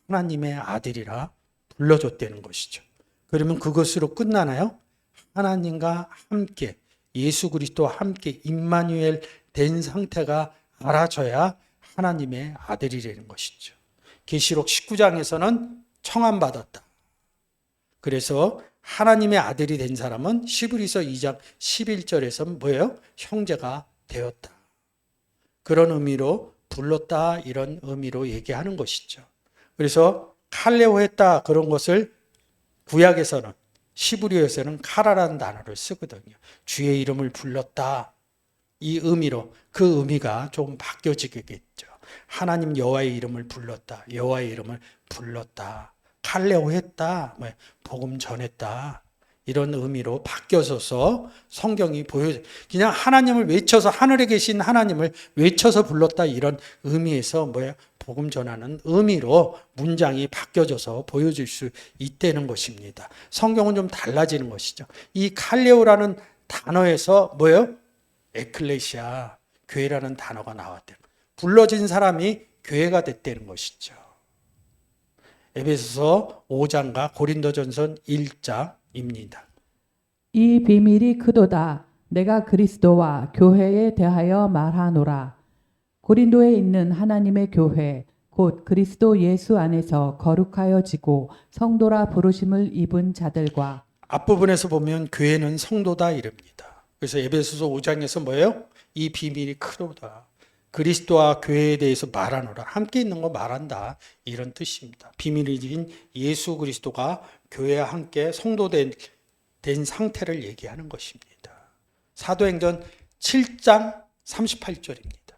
Speaker 1: 하나님의 아들이라 불러줬다는 것이죠. 그러면 그것으로 끝나나요? 하나님과 함께 예수 그리스도와 함께 임마누엘 된 상태가 알아져야 하나님의 아들이라는 것이죠. 계시록 19장에서는 청함받았다. 그래서 하나님의 아들이 된 사람은 히브리서 2장 11절에서 뭐예요? 형제가 되었다. 그런 의미로 불렀다, 이런 의미로 얘기하는 것이죠. 그래서 칼레오 했다, 그런 것을 구약에서는, 히브리어에서는 카라라는 단어를 쓰거든요. 주의 이름을 불렀다, 이 의미로. 그 의미가 좀 바뀌어지겠죠. 하나님 여호와의 이름을 불렀다, 여호와의 이름을 불렀다, 칼레오 했다, 복음 전했다, 이런 의미로 바뀌어져서 성경이 그냥 하나님을 외쳐서, 하늘에 계신 하나님을 외쳐서 불렀다, 이런 의미에서 복음 전하는 의미로 문장이 바뀌어져서 보여줄 수 있다는 것입니다. 성경은 좀 달라지는 것이죠. 이 칼레오라는 단어에서 에클레시아, 교회라는 단어가 나왔대요. 불러진 사람이 교회가 됐다는 것이죠. 에베소서 5장과 고린도전서 1장입니다.
Speaker 2: 이 비밀이 크도다. 내가 그리스도와 교회에 대하여 말하노라. 고린도에 있는 하나님의 교회 곧 그리스도 예수 안에서 거룩하여지고 성도라 부르심을 입은 자들과.
Speaker 1: 앞부분에서 보면 교회는 성도다 이릅니다. 그래서 에베소서 5장에서 뭐예요? 이 비밀이 크도다. 그리스도와 교회에 대해서 말하노라. 함께 있는 거 말한다, 이런 뜻입니다. 비밀이진 예수 그리스도가 교회와 함께 성도된 상태를 얘기하는 것입니다. 사도행전 7장 38절입니다.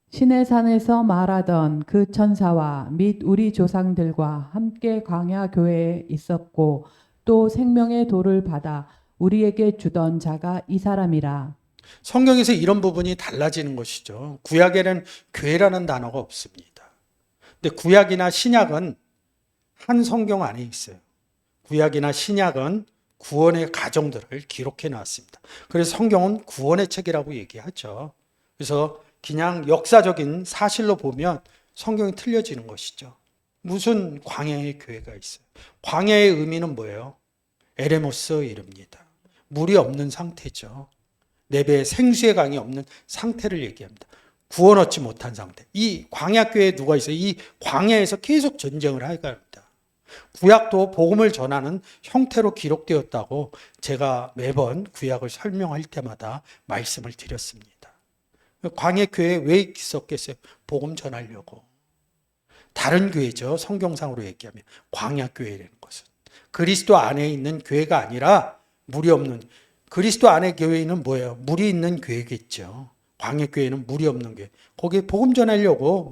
Speaker 2: 시내산에서 말하던 그 천사와 및 우리 조상들과 함께 광야 교회에 있었고 또 생명의 돌을 받아 우리에게 주던 자가 이 사람이라.
Speaker 1: 성경에서 이런 부분이 달라지는 것이죠. 구약에는 교회라는 단어가 없습니다. 근데 구약이나 신약은 한 성경 안에 있어요. 구약이나 신약은 구원의 과정들을 기록해 놨습니다. 그래서 성경은 구원의 책이라고 얘기하죠. 그래서 그냥 역사적인 사실로 보면 성경이 틀려지는 것이죠. 무슨 광야의 교회가 있어요? 광야의 의미는 뭐예요? 에레모스 이릅니다. 물이 없는 상태죠. 내 배에 생수의 강이 없는 상태를 얘기합니다. 구원 얻지 못한 상태. 이 광야교회에 누가 있어요? 이 광야에서 계속 전쟁을 하게 합니다. 구약도 복음을 전하는 형태로 기록되었다고 제가 매번 구약을 설명할 때마다 말씀을 드렸습니다. 광야교회에 왜 있었겠어요? 복음 전하려고. 다른 교회죠. 성경상으로 얘기하면 광야교회라는 것은 그리스도 안에 있는 교회가 아니라 물이 없는, 그리스도 안의 교회는 뭐예요? 물이 있는 교회겠죠. 광야교회는 물이 없는 교회. 거기에 복음 전하려고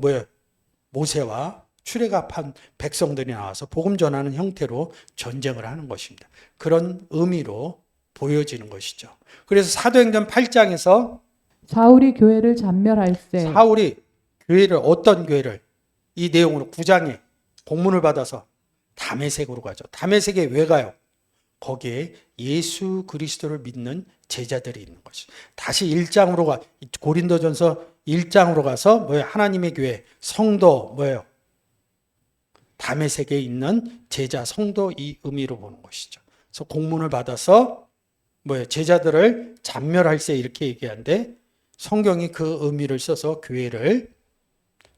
Speaker 1: 모세와 출애굽한 백성들이 나와서 복음 전하는 형태로 전쟁을 하는 것입니다. 그런 의미로 보여지는 것이죠. 그래서 사도행전 8장에서
Speaker 2: 사울이 교회를 잔멸할세.
Speaker 1: 사울이 교회를, 어떤 교회를, 이 내용으로 9장에 공문을 받아서 다메섹으로 가죠. 다메섹에 왜 가요? 거기에 예수 그리스도를 믿는 제자들이 있는 것이. 다시 1장으로 고린도전서 1장으로 가서 하나님의 교회, 성도, 다메섹에 있는 제자, 성도, 이 의미로 보는 것이죠. 그래서 공문을 받아서 제자들을 잔멸할세, 이렇게 얘기하는데 성경이 그 의미를 써서 교회를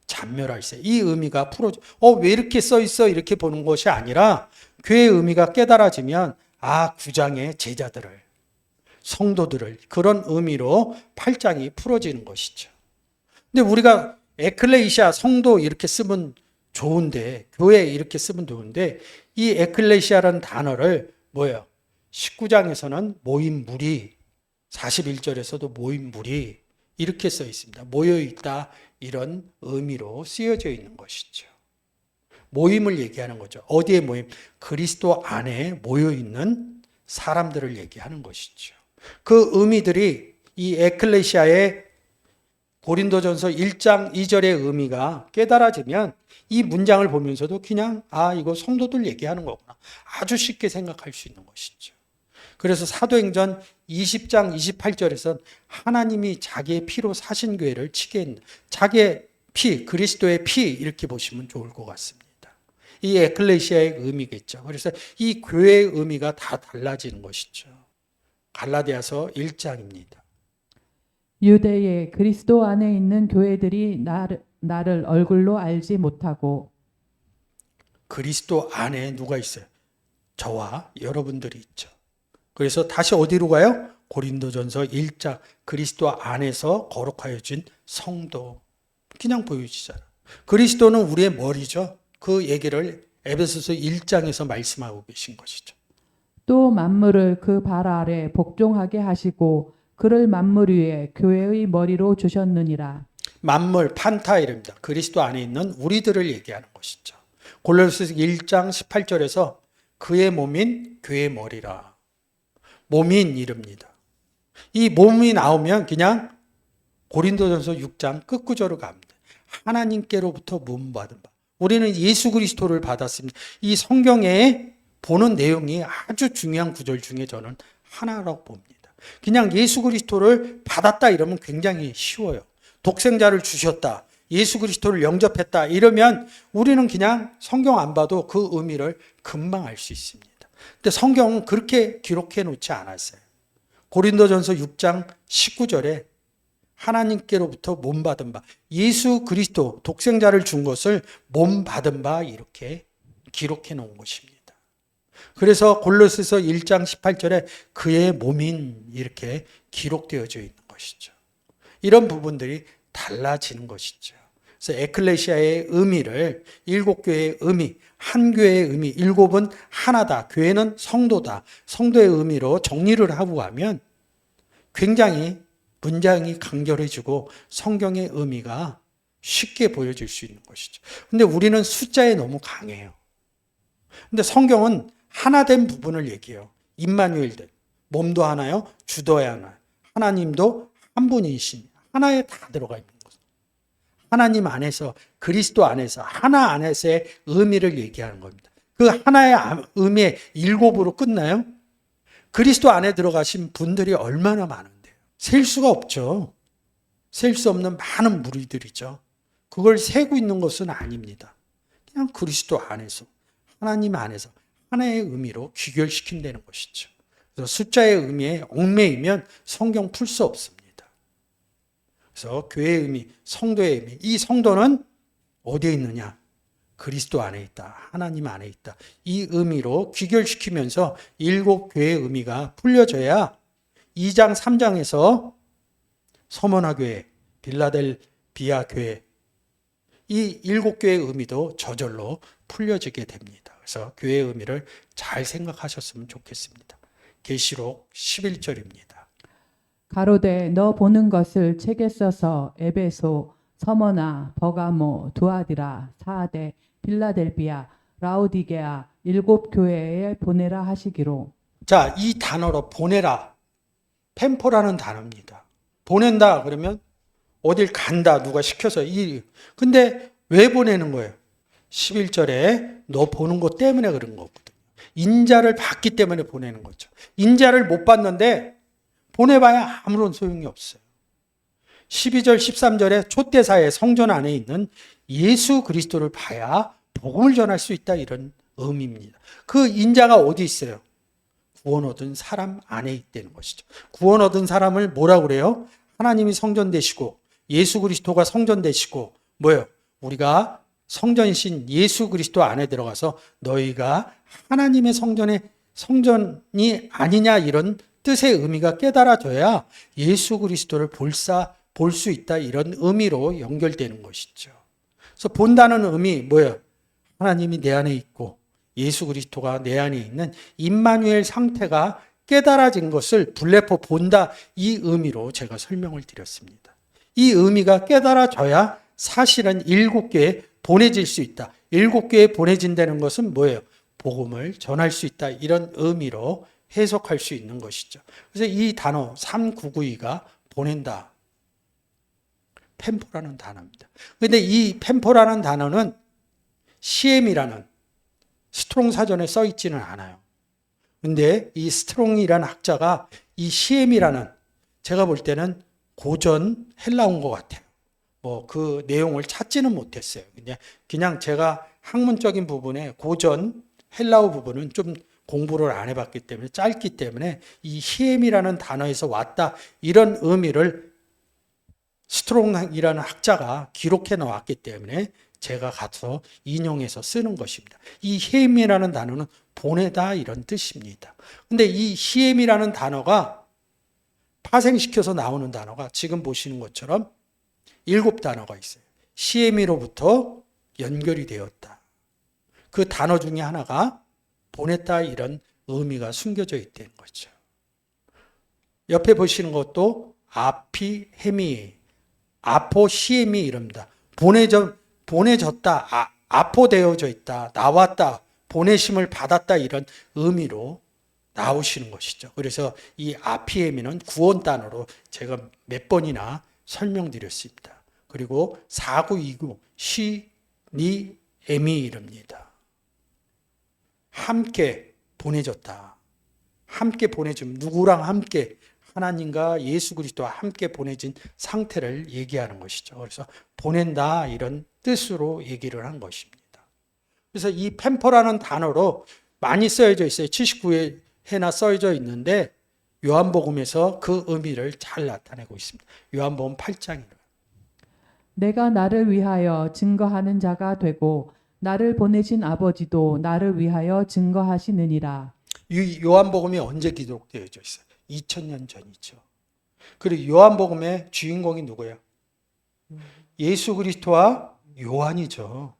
Speaker 1: 잔멸할세, 이 의미가 풀어져. 왜 이렇게 써 있어? 이렇게 보는 것이 아니라 교회의 의미가 깨달아지면 9장의 제자들을, 성도들을, 그런 의미로 8장이 풀어지는 것이죠. 근데 우리가 에클레시아, 성도 이렇게 쓰면 좋은데, 교회 이렇게 쓰면 좋은데, 이 에클레시아라는 단어를 19장에서는 모인 무리, 41절에서도 모인 무리 이렇게 써 있습니다. 모여 있다, 이런 의미로 쓰여져 있는 것이죠. 모임을 얘기하는 거죠. 어디에 모임? 그리스도 안에 모여 있는 사람들을 얘기하는 것이죠. 그 의미들이 이 에클레시아의 고린도전서 1장 2절의 의미가 깨달아지면 이 문장을 보면서도 그냥 이거 성도들 얘기하는 거구나, 아주 쉽게 생각할 수 있는 것이죠. 그래서 사도행전 20장 28절에서 하나님이 자기의 피로 사신 교회를 치게 했는, 자기의 피, 그리스도의 피, 이렇게 보시면 좋을 것 같습니다. 이 에클레시아의 의미겠죠. 그래서 이 교회의 의미가 다 달라지는 것이죠. 갈라디아서 1장입니다.
Speaker 2: 유대의 그리스도 안에 있는 교회들이 나를 얼굴로 알지 못하고.
Speaker 1: 그리스도 안에 누가 있어요? 저와 여러분들이 있죠. 그래서 다시 어디로 가요? 고린도전서 1장 그리스도 안에서 거룩하여진 성도. 그냥 보여주잖아. 그리스도는 우리의 머리죠. 그 얘기를 에베소서 1장에서 말씀하고 계신 것이죠.
Speaker 2: 또 만물을 그 발 아래 복종하게 하시고 그를 만물 위에 교회의 머리로 주셨느니라.
Speaker 1: 만물 판타이릅니다. 그리스도 안에 있는 우리들을 얘기하는 것이죠. 골로새서 1장 18절에서 그의 몸인 교회의 머리라. 몸인 이릅니다. 이 몸이 나오면 그냥 고린도전서 6장 끝구절로 갑니다. 하나님께로부터 몸 받은 바. 우리는 예수 그리스도를 받았습니다. 이 성경에 보는 내용이 아주 중요한 구절 중에 저는 하나라고 봅니다. 그냥 예수 그리스도를 받았다 이러면 굉장히 쉬워요. 독생자를 주셨다. 예수 그리스도를 영접했다. 이러면 우리는 그냥 성경 안 봐도 그 의미를 금방 알 수 있습니다. 근데 성경은 그렇게 기록해 놓지 않았어요. 고린도전서 6장 19절에 하나님께로부터 몸 받은 바, 예수 그리스도 독생자를 준 것을 몸 받은 바 이렇게 기록해 놓은 것입니다. 그래서 골로새서 1장 18절에 그의 몸인 이렇게 기록되어져 있는 것이죠. 이런 부분들이 달라지는 것이죠. 그래서 에클레시아의 의미를 일곱 교회의 의미, 한 교회의 의미, 일곱은 하나다. 교회는 성도다. 성도의 의미로 정리를 하고 가면 굉장히 문장이 간결해지고 성경의 의미가 쉽게 보여질 수 있는 것이죠. 근데 우리는 숫자에 너무 강해요. 근데 성경은 하나된 부분을 얘기해요. 임마누엘들. 몸도 하나요. 주도 하나. 하나님도 한 분이신 하나에 다 들어가 있는 거죠. 하나님 안에서 그리스도 안에서 하나 안에서의 의미를 얘기하는 겁니다. 그 하나의 의미의 일곱으로 끝나요? 그리스도 안에 들어가신 분들이 얼마나 많은데요. 셀 수가 없죠. 셀 수 없는 많은 무리들이죠. 그걸 세고 있는 것은 아닙니다. 그냥 그리스도 안에서 하나님 안에서 하나의 의미로 귀결시킨다는 것이죠. 그래서 숫자의 의미에 얽매이면 성경 풀 수 없습니다. 그래서 교회의 의미, 성도의 의미, 이 성도는 어디에 있느냐? 그리스도 안에 있다. 하나님 안에 있다. 이 의미로 귀결시키면서 일곱 교회의 의미가 풀려져야 2장, 3장에서 서머나 교회, 빌라델비아 교회, 이 일곱 교회의 의미도 저절로 풀려지게 됩니다. 그래서 교회의 의미를 잘 생각하셨으면 좋겠습니다. 계시록 11절입니다.
Speaker 2: 가로되 너 보는 것을 책에 써서 에베소, 서머나, 버가모, 두아디라, 사데, 빌라델비아, 라오디게아 일곱 교회에 보내라 하시기로.
Speaker 1: 자, 이 단어로 보내라. 펜포라는 단어입니다. 보낸다 그러면 어딜 간다. 누가 시켜서. 근데 왜 보내는 거예요? 11절에 너 보는 것 때문에 그런 거거든요. 인자를 받기 때문에 보내는 거죠. 인자를 못 받는데 보내봐야 아무런 소용이 없어요. 12절, 13절에 촛대사의 성전 안에 있는 예수 그리스도를 봐야 복음을 전할 수 있다 이런 의미입니다. 그 인자가 어디 있어요? 구원 얻은 사람 안에 있다는 것이죠. 구원 얻은 사람을 뭐라고 그래요? 하나님이 성전 되시고 예수 그리스도가 성전 되시고 뭐예요? 우리가 성전이신 예수 그리스도 안에 들어가서 너희가 하나님의 성전이 아니냐 이런 뜻의 의미가 깨달아져야 예수 그리스도를 볼 수 있다 이런 의미로 연결되는 것이죠. 그래서 본다는 의미 뭐예요? 하나님이 내 안에 있고 예수 그리스도가 내 안에 있는 임마누엘 상태가 깨달아진 것을 블레포 본다 이 의미로 제가 설명을 드렸습니다. 이 의미가 깨달아져야 사실은 일곱 개에 보내질 수 있다. 일곱 개에 보내진다는 것은 뭐예요? 복음을 전할 수 있다. 이런 의미로 해석할 수 있는 것이죠. 그래서 이 단어 3992가 보낸다. 펜포라는 단어입니다. 그런데 이 펜포라는 단어는 CM이라는 스트롱 사전에 써 있지는 않아요. 근데 이 스트롱이라는 학자가 이 CM이라는 제가 볼 때는 고전 헬라어인 것 같아요. 뭐 그 내용을 찾지는 못했어요. 그냥 제가 학문적인 부분에 고전 헬라어 부분은 좀 공부를 안 해봤기 때문에 짧기 때문에 이 CM이라는 단어에서 왔다 이런 의미를 스트롱이라는 학자가 기록해 놓았기 때문에 제가 가서 인용해서 쓰는 것입니다. 이 햄이라는 단어는 보내다 이런 뜻입니다. 근데 이 히엠이라는 단어가 파생시켜서 나오는 단어가 지금 보시는 것처럼 7단어가 있어요. 시에미로부터 연결이 되었다. 그 단어 중에 하나가 보냈다 이런 의미가 숨겨져 있다는 거죠. 옆에 보시는 것도 아피헤미, 아포시에미 이럽니다. 보내졌다, 아포되어져 있다, 나왔다, 보내심을 받았다 이런 의미로 나오시는 것이죠. 그래서 이 아피에미는 구원 단어로 제가 몇 번이나 설명드렸습니다. 그리고 4929 시니 에미 이릅니다. 함께 보내졌다. 함께 보내줌. 누구랑 함께? 하나님과 예수 그리스도와 함께 보내진 상태를 얘기하는 것이죠. 그래서 보낸다 이런 뜻으로 얘기를 한 것입니다. 그래서 이 펜퍼라는 단어로 많이 쓰여져 있어요. 79회나 써져 있는데 요한복음에서 그 의미를 잘 나타내고 있습니다. 요한복음 8장입니다.
Speaker 2: 내가 나를 위하여 증거하는 자가 되고 나를 보내신 아버지도 나를 위하여 증거하시느니라.
Speaker 1: 이 요한복음이 언제 기록되어져 있어요? 2000년 전이죠. 그리고 요한복음의 주인공이 누구예요? 예수 그리스도와 요한이죠.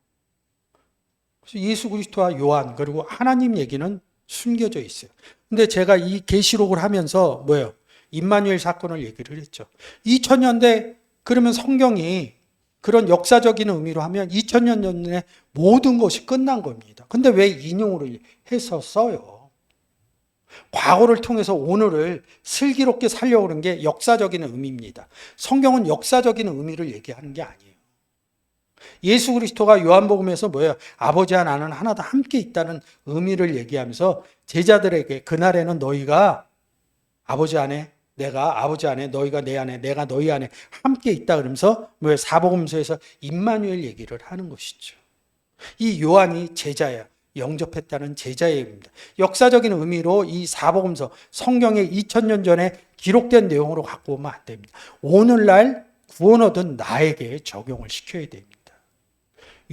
Speaker 1: 그래서 예수 그리스도와 요한 그리고 하나님 얘기는 숨겨져 있어요. 근데 제가 이 계시록을 하면서 뭐예요? 임마누엘 사건을 얘기를 했죠. 2000년대 그러면 성경이 그런 역사적인 의미로 하면 2000년 전에 모든 것이 끝난 겁니다. 근데 왜 인용으로 해서 써요? 과거를 통해서 오늘을 슬기롭게 살려고 하는 게 역사적인 의미입니다. 성경은 역사적인 의미를 얘기하는 게 아니에요. 예수 그리스도가 요한복음에서 뭐예요? 아버지와 나는 하나도 함께 있다는 의미를 얘기하면서 제자들에게 그날에는 너희가 아버지 안에 내가 아버지 안에 너희가 내 안에 내가 너희 안에 함께 있다 그러면서 뭐예요? 사복음서에서 임마누엘 얘기를 하는 것이죠. 이 요한이 제자예요. 영접했다는 제자의 의미입니다. 역사적인 의미로 이 사복음서 성경의 2000년 전에 기록된 내용으로 갖고 오면 안 됩니다. 오늘날 구원 얻은 나에게 적용을 시켜야 됩니다.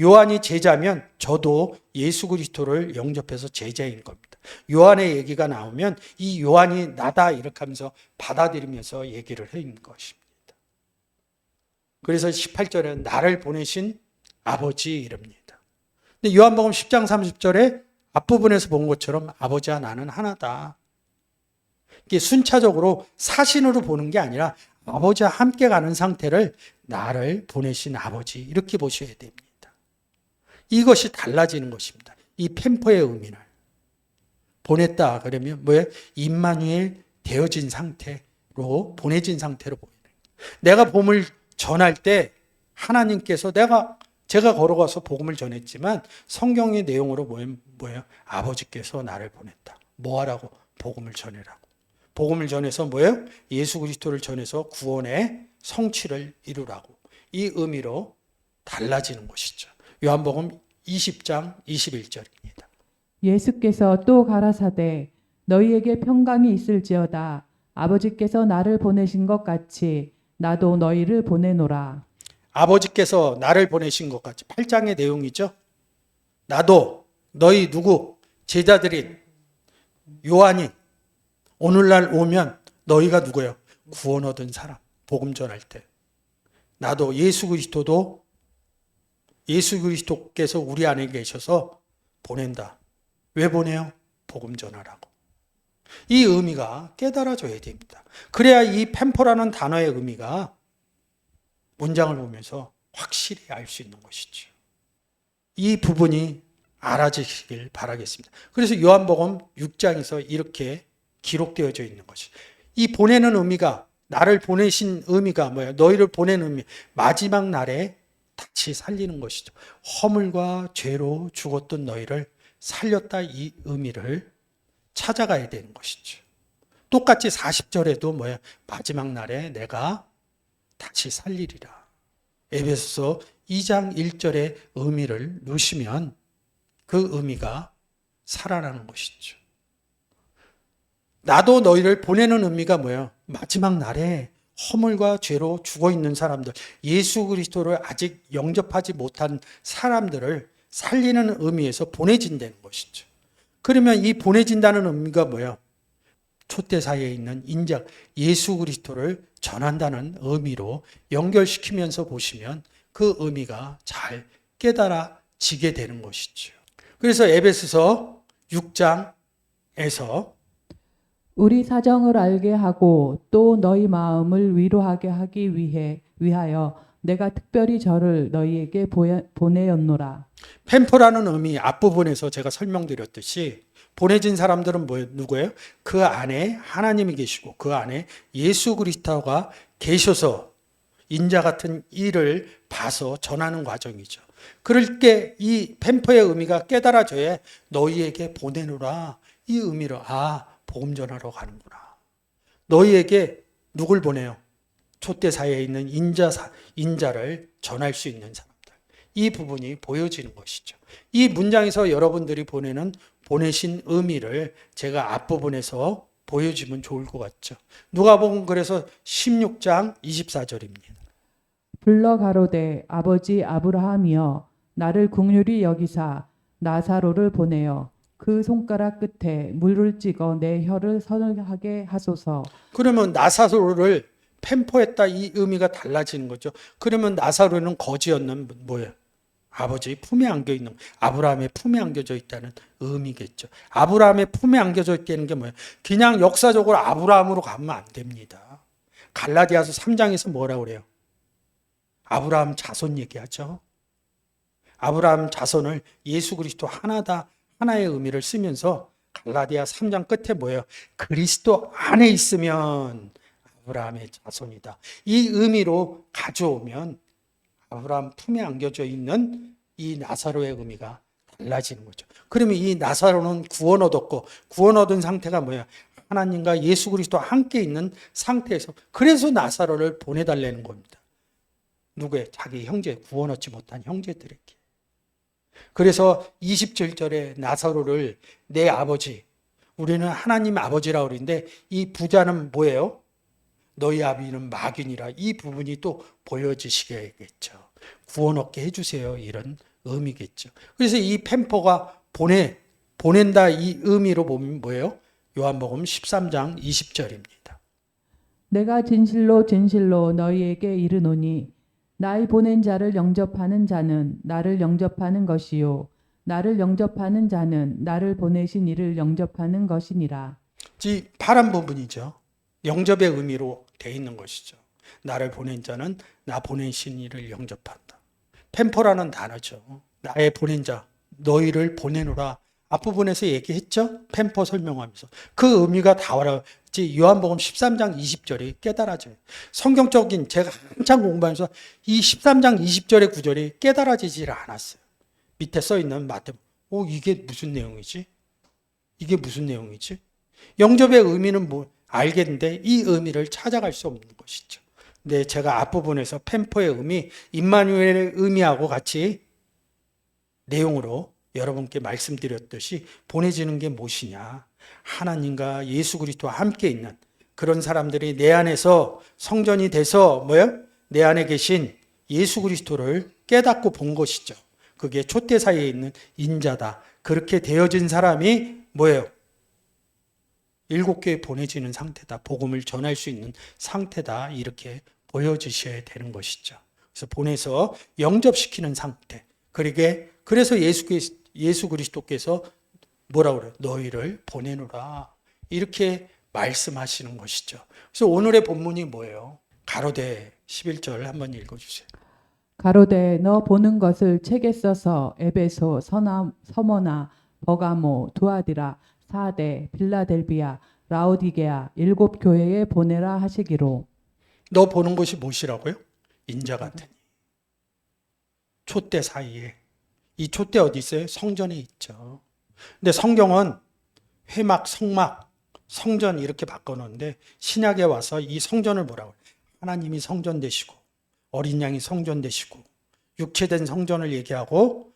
Speaker 1: 요한이 제자면 저도 예수 그리스도를 영접해서 제자인 겁니다. 요한의 얘기가 나오면 이 요한이 나다 이렇게 하면서 받아들이면서 얘기를 하는 것입니다. 그래서 18절에 나를 보내신 아버지 이럽니다. 근데 요한복음 10장 30절에 앞부분에서 본 것처럼 아버지와 나는 하나다. 이게 순차적으로 사신으로 보는 게 아니라 아버지와 함께 가는 상태를 나를 보내신 아버지 이렇게 보셔야 됩니다. 이것이 달라지는 것입니다. 이 펜퍼의 의미는 보냈다 그러면 뭐예요? 임마누엘 되어진 상태로 보내진 상태로 보이는 거예요. 내가 복음을 전할 때 하나님께서 제가 걸어가서 복음을 전했지만 성경의 내용으로 뭐예요? 아버지께서 나를 보냈다. 뭐 하라고? 복음을 전해라고. 복음을 전해서 뭐예요? 예수 그리스도를 전해서 구원의 성취를 이루라고. 이 의미로 달라지는 것이죠. 요한복음 20장 21절입니다.
Speaker 2: 예수께서 또 가라사대 너희에게 평강이 있을지어다. 아버지께서 나를 보내신 것 같이 나도 너희를 보내노라.
Speaker 1: 아버지께서 나를 보내신 것 같이 8장의 내용이죠. 나도 너희 누구 제자들인 요한이 오늘날 오면 너희가 누구예요? 구원 얻은 사람 복음 전할 때 나도 예수 그리스도께서 우리 안에 계셔서 보낸다. 왜 보내요? 복음 전하라고. 이 의미가 깨달아져야 됩니다. 그래야 이 펜퍼라는 단어의 의미가 문장을 보면서 확실히 알 수 있는 것이죠. 이 부분이 알아지시길 바라겠습니다. 그래서 요한복음 6장에서 이렇게 기록되어져 있는 것이 이 보내는 의미가 나를 보내신 의미가 뭐예요? 너희를 보내는 의미 마지막 날에 다시 살리는 것이죠. 허물과 죄로 죽었던 너희를 살렸다 이 의미를 찾아가야 되는 것이죠. 똑같이 40절에도 뭐예요? 마지막 날에 내가 다시 살리리라. 에베소서 2장 1절의 의미를 넣으시면 그 의미가 살아나는 것이죠. 나도 너희를 보내는 의미가 뭐예요? 마지막 날에 허물과 죄로 죽어 있는 사람들, 예수 그리스도를 아직 영접하지 못한 사람들을 살리는 의미에서 보내진다는 것이죠. 그러면 이 보내진다는 의미가 뭐예요? 촛대사에 있는 인자 예수 그리스도를 전한다는 의미로 연결시키면서 보시면 그 의미가 잘 깨달아지게 되는 것이죠. 그래서 에베소서 6장에서
Speaker 2: 우리 사정을 알게 하고 또 너희 마음을 위로하게 하기 위하여 내가 특별히 저를 너희에게 보내었노라.
Speaker 1: 펜포라는 의미 앞부분에서 제가 설명드렸듯이 보내진 사람들은 누구예요? 그 안에 하나님이 계시고 그 안에 예수 그리스도가 계셔서 인자 같은 일을 봐서 전하는 과정이죠. 그럴 때 이 펜포의 의미가 깨달아져야 너희에게 보내노라. 이 의미로 복음 전하러 가는구나. 너희에게 누굴 보내요? 촛대사에 있는 인자를 전할 수 있는 사람들. 이 부분이 보여지는 것이죠. 이 문장에서 여러분들이 보내신 의미를 제가 앞부분에서 보여주면 좋을 것 같죠. 누가복음 그래서 16장 24절입니다.
Speaker 2: 불러 가로되 아버지 아브라함이여 나를 긍휼히 여기사 나사로를 보내어 그 손가락 끝에 물을 찍어 내 혀를 서늘하게 하소서.
Speaker 1: 그러면 나사로를 펜포했다 이 의미가 달라지는 거죠. 그러면 나사로는 거지였는 뭐예요? 아버지 품에 안겨 있는 아브라함의 품에 안겨져 있다는 의미겠죠. 아브라함의 품에 안겨져 있다는 게 뭐예요? 그냥 역사적으로 아브라함으로 가면 안 됩니다. 갈라디아서 3장에서 뭐라고 그래요? 아브라함 자손 얘기하죠. 아브라함 자손을 예수 그리스도 하나의 의미를 쓰면서 갈라디아 3장 끝에 뭐예요? 그리스도 안에 있으면 아브라함의 자손이다. 이 의미로 가져오면 아브라함 품에 안겨져 있는 이 나사로의 의미가 달라지는 거죠. 그러면 이 나사로는 구원 얻었고 구원 얻은 상태가 뭐야? 하나님과 예수 그리스도와 함께 있는 상태에서 그래서 나사로를 보내달라는 겁니다. 누구의? 자기 형제, 구원 얻지 못한 형제들에게. 그래서 27절에 나사로를 내 아버지, 우리는 하나님 아버지라고 그러는데 이 부자는 뭐예요? 너희 아비는 마귀니라. 이 부분이 또 보여지시겠죠. 구원 얻게 해주세요. 이런 의미겠죠. 그래서 이 펜포가 보낸다 이 의미로 보면 뭐예요? 요한복음 13장 20절입니다.
Speaker 2: 내가 진실로 진실로 너희에게 이르노니 나의 보낸 자를 영접하는 자는 나를 영접하는 것이요 나를 영접하는 자는 나를 보내신 이를 영접하는 것이니라.
Speaker 1: 이 파란 부분이죠. 영접의 의미로 돼 있는 것이죠. 나를 보낸 자는 나 보내신 이를 영접한다. 펜포라는 단어죠. 나의 보낸 자, 너희를 보내노라. 앞부분에서 얘기했죠? 펜포 설명하면서. 그 의미가 다 요한복음 13장 20절이 깨달아져요. 성경적인 제가 한참 공부하면서 이 13장 20절의 구절이 깨달아지질 않았어요. 밑에 써 있는 마태복음. 이게 무슨 내용이지? 이게 무슨 내용이지? 영접의 의미는 알겠는데 이 의미를 찾아갈 수 없는 것이죠. 근데 제가 앞부분에서 펜포의 의미, 임마누엘의 의미하고 같이 내용으로 여러분께 말씀드렸듯이 보내지는 게 무엇이냐? 하나님과 예수 그리스도와 함께 있는 그런 사람들이 내 안에서 성전이 돼서 내 안에 계신 예수 그리스도를 깨닫고 본 것이죠. 그게 촛대 사이에 있는 인자다. 그렇게 되어진 사람이 뭐예요? 7교에 보내지는 상태다. 복음을 전할 수 있는 상태다. 이렇게 보여주셔야 되는 것이죠. 그래서 보내서 영접시키는 상태. 그래서 예수 그리스도께서 뭐라고 그래요? 너희를 보내노라. 이렇게 말씀하시는 것이죠. 그래서 오늘의 본문이 뭐예요? 가로대 11절 한번 읽어주세요.
Speaker 2: 가로되 너 보는 것을 책에 써서 에베소, 서머나, 버가모, 두아디라, 사대, 빌라델비아, 라오디게아 7 교회에 보내라 하시기로.
Speaker 1: 너 보는 것이 무엇이라고요? 인자 같으니. 촛대 사이에. 이 촛대 어디 있어요? 성전에 있죠. 근데 성경은 회막, 성막, 성전 이렇게 바꿔놓는데 신약에 와서 이 성전을 뭐라고 해요? 하나님이 성전 되시고 어린 양이 성전 되시고 육체된 성전을 얘기하고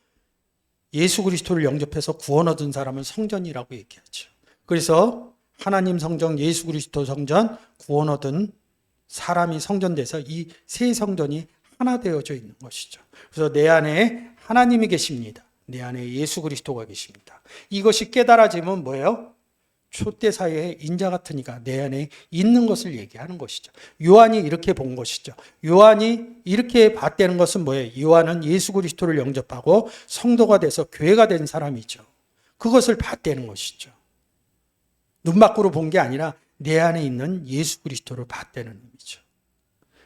Speaker 1: 예수 그리스도를 영접해서 구원 얻은 사람은 성전이라고 얘기하죠. 그래서 하나님 성전, 예수 그리스도 성전, 구원 얻은 사람이 성전돼서 이 세 성전이 하나 되어져 있는 것이죠. 그래서 내 안에 하나님이 계십니다. 내 안에 예수 그리스도가 계십니다. 이것이 깨달아지면 뭐예요? 촛대 사이에 인자 같은 이가 내 안에 있는 것을 얘기하는 것이죠. 요한이 이렇게 본 것이죠. 요한이 이렇게 봤다는 것은 뭐예요? 요한은 예수 그리스도를 영접하고 성도가 돼서 교회가 된 사람이죠. 그것을 봤다는 것이죠. 눈 밖으로 본 게 아니라 내 안에 있는 예수 그리스도를 봤다는 의미죠.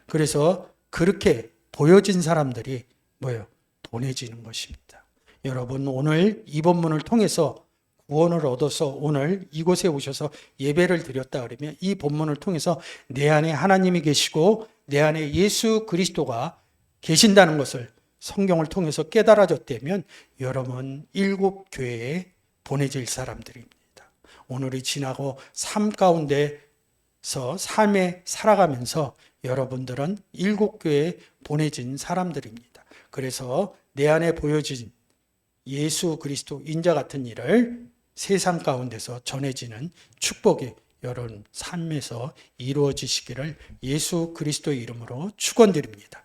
Speaker 1: 그래서 그렇게 보여진 사람들이 뭐예요? 보내지는 것입니다. 여러분, 오늘 이 본문을 통해서 구원을 얻어서 오늘 이곳에 오셔서 예배를 드렸다 그러면 이 본문을 통해서 내 안에 하나님이 계시고 내 안에 예수 그리스도가 계신다는 것을 성경을 통해서 깨달아졌다면 여러분 일곱 교회에 보내질 사람들입니다. 오늘이 지나고 삶 가운데서 삶에 살아가면서 여러분들은 일곱 교회에 보내진 사람들입니다. 그래서 내 안에 보여진 예수 그리스도 인자 같은 일을 세상 가운데서 전해지는 축복이 여러분 삶에서 이루어지시기를 예수 그리스도의 이름으로 축원드립니다.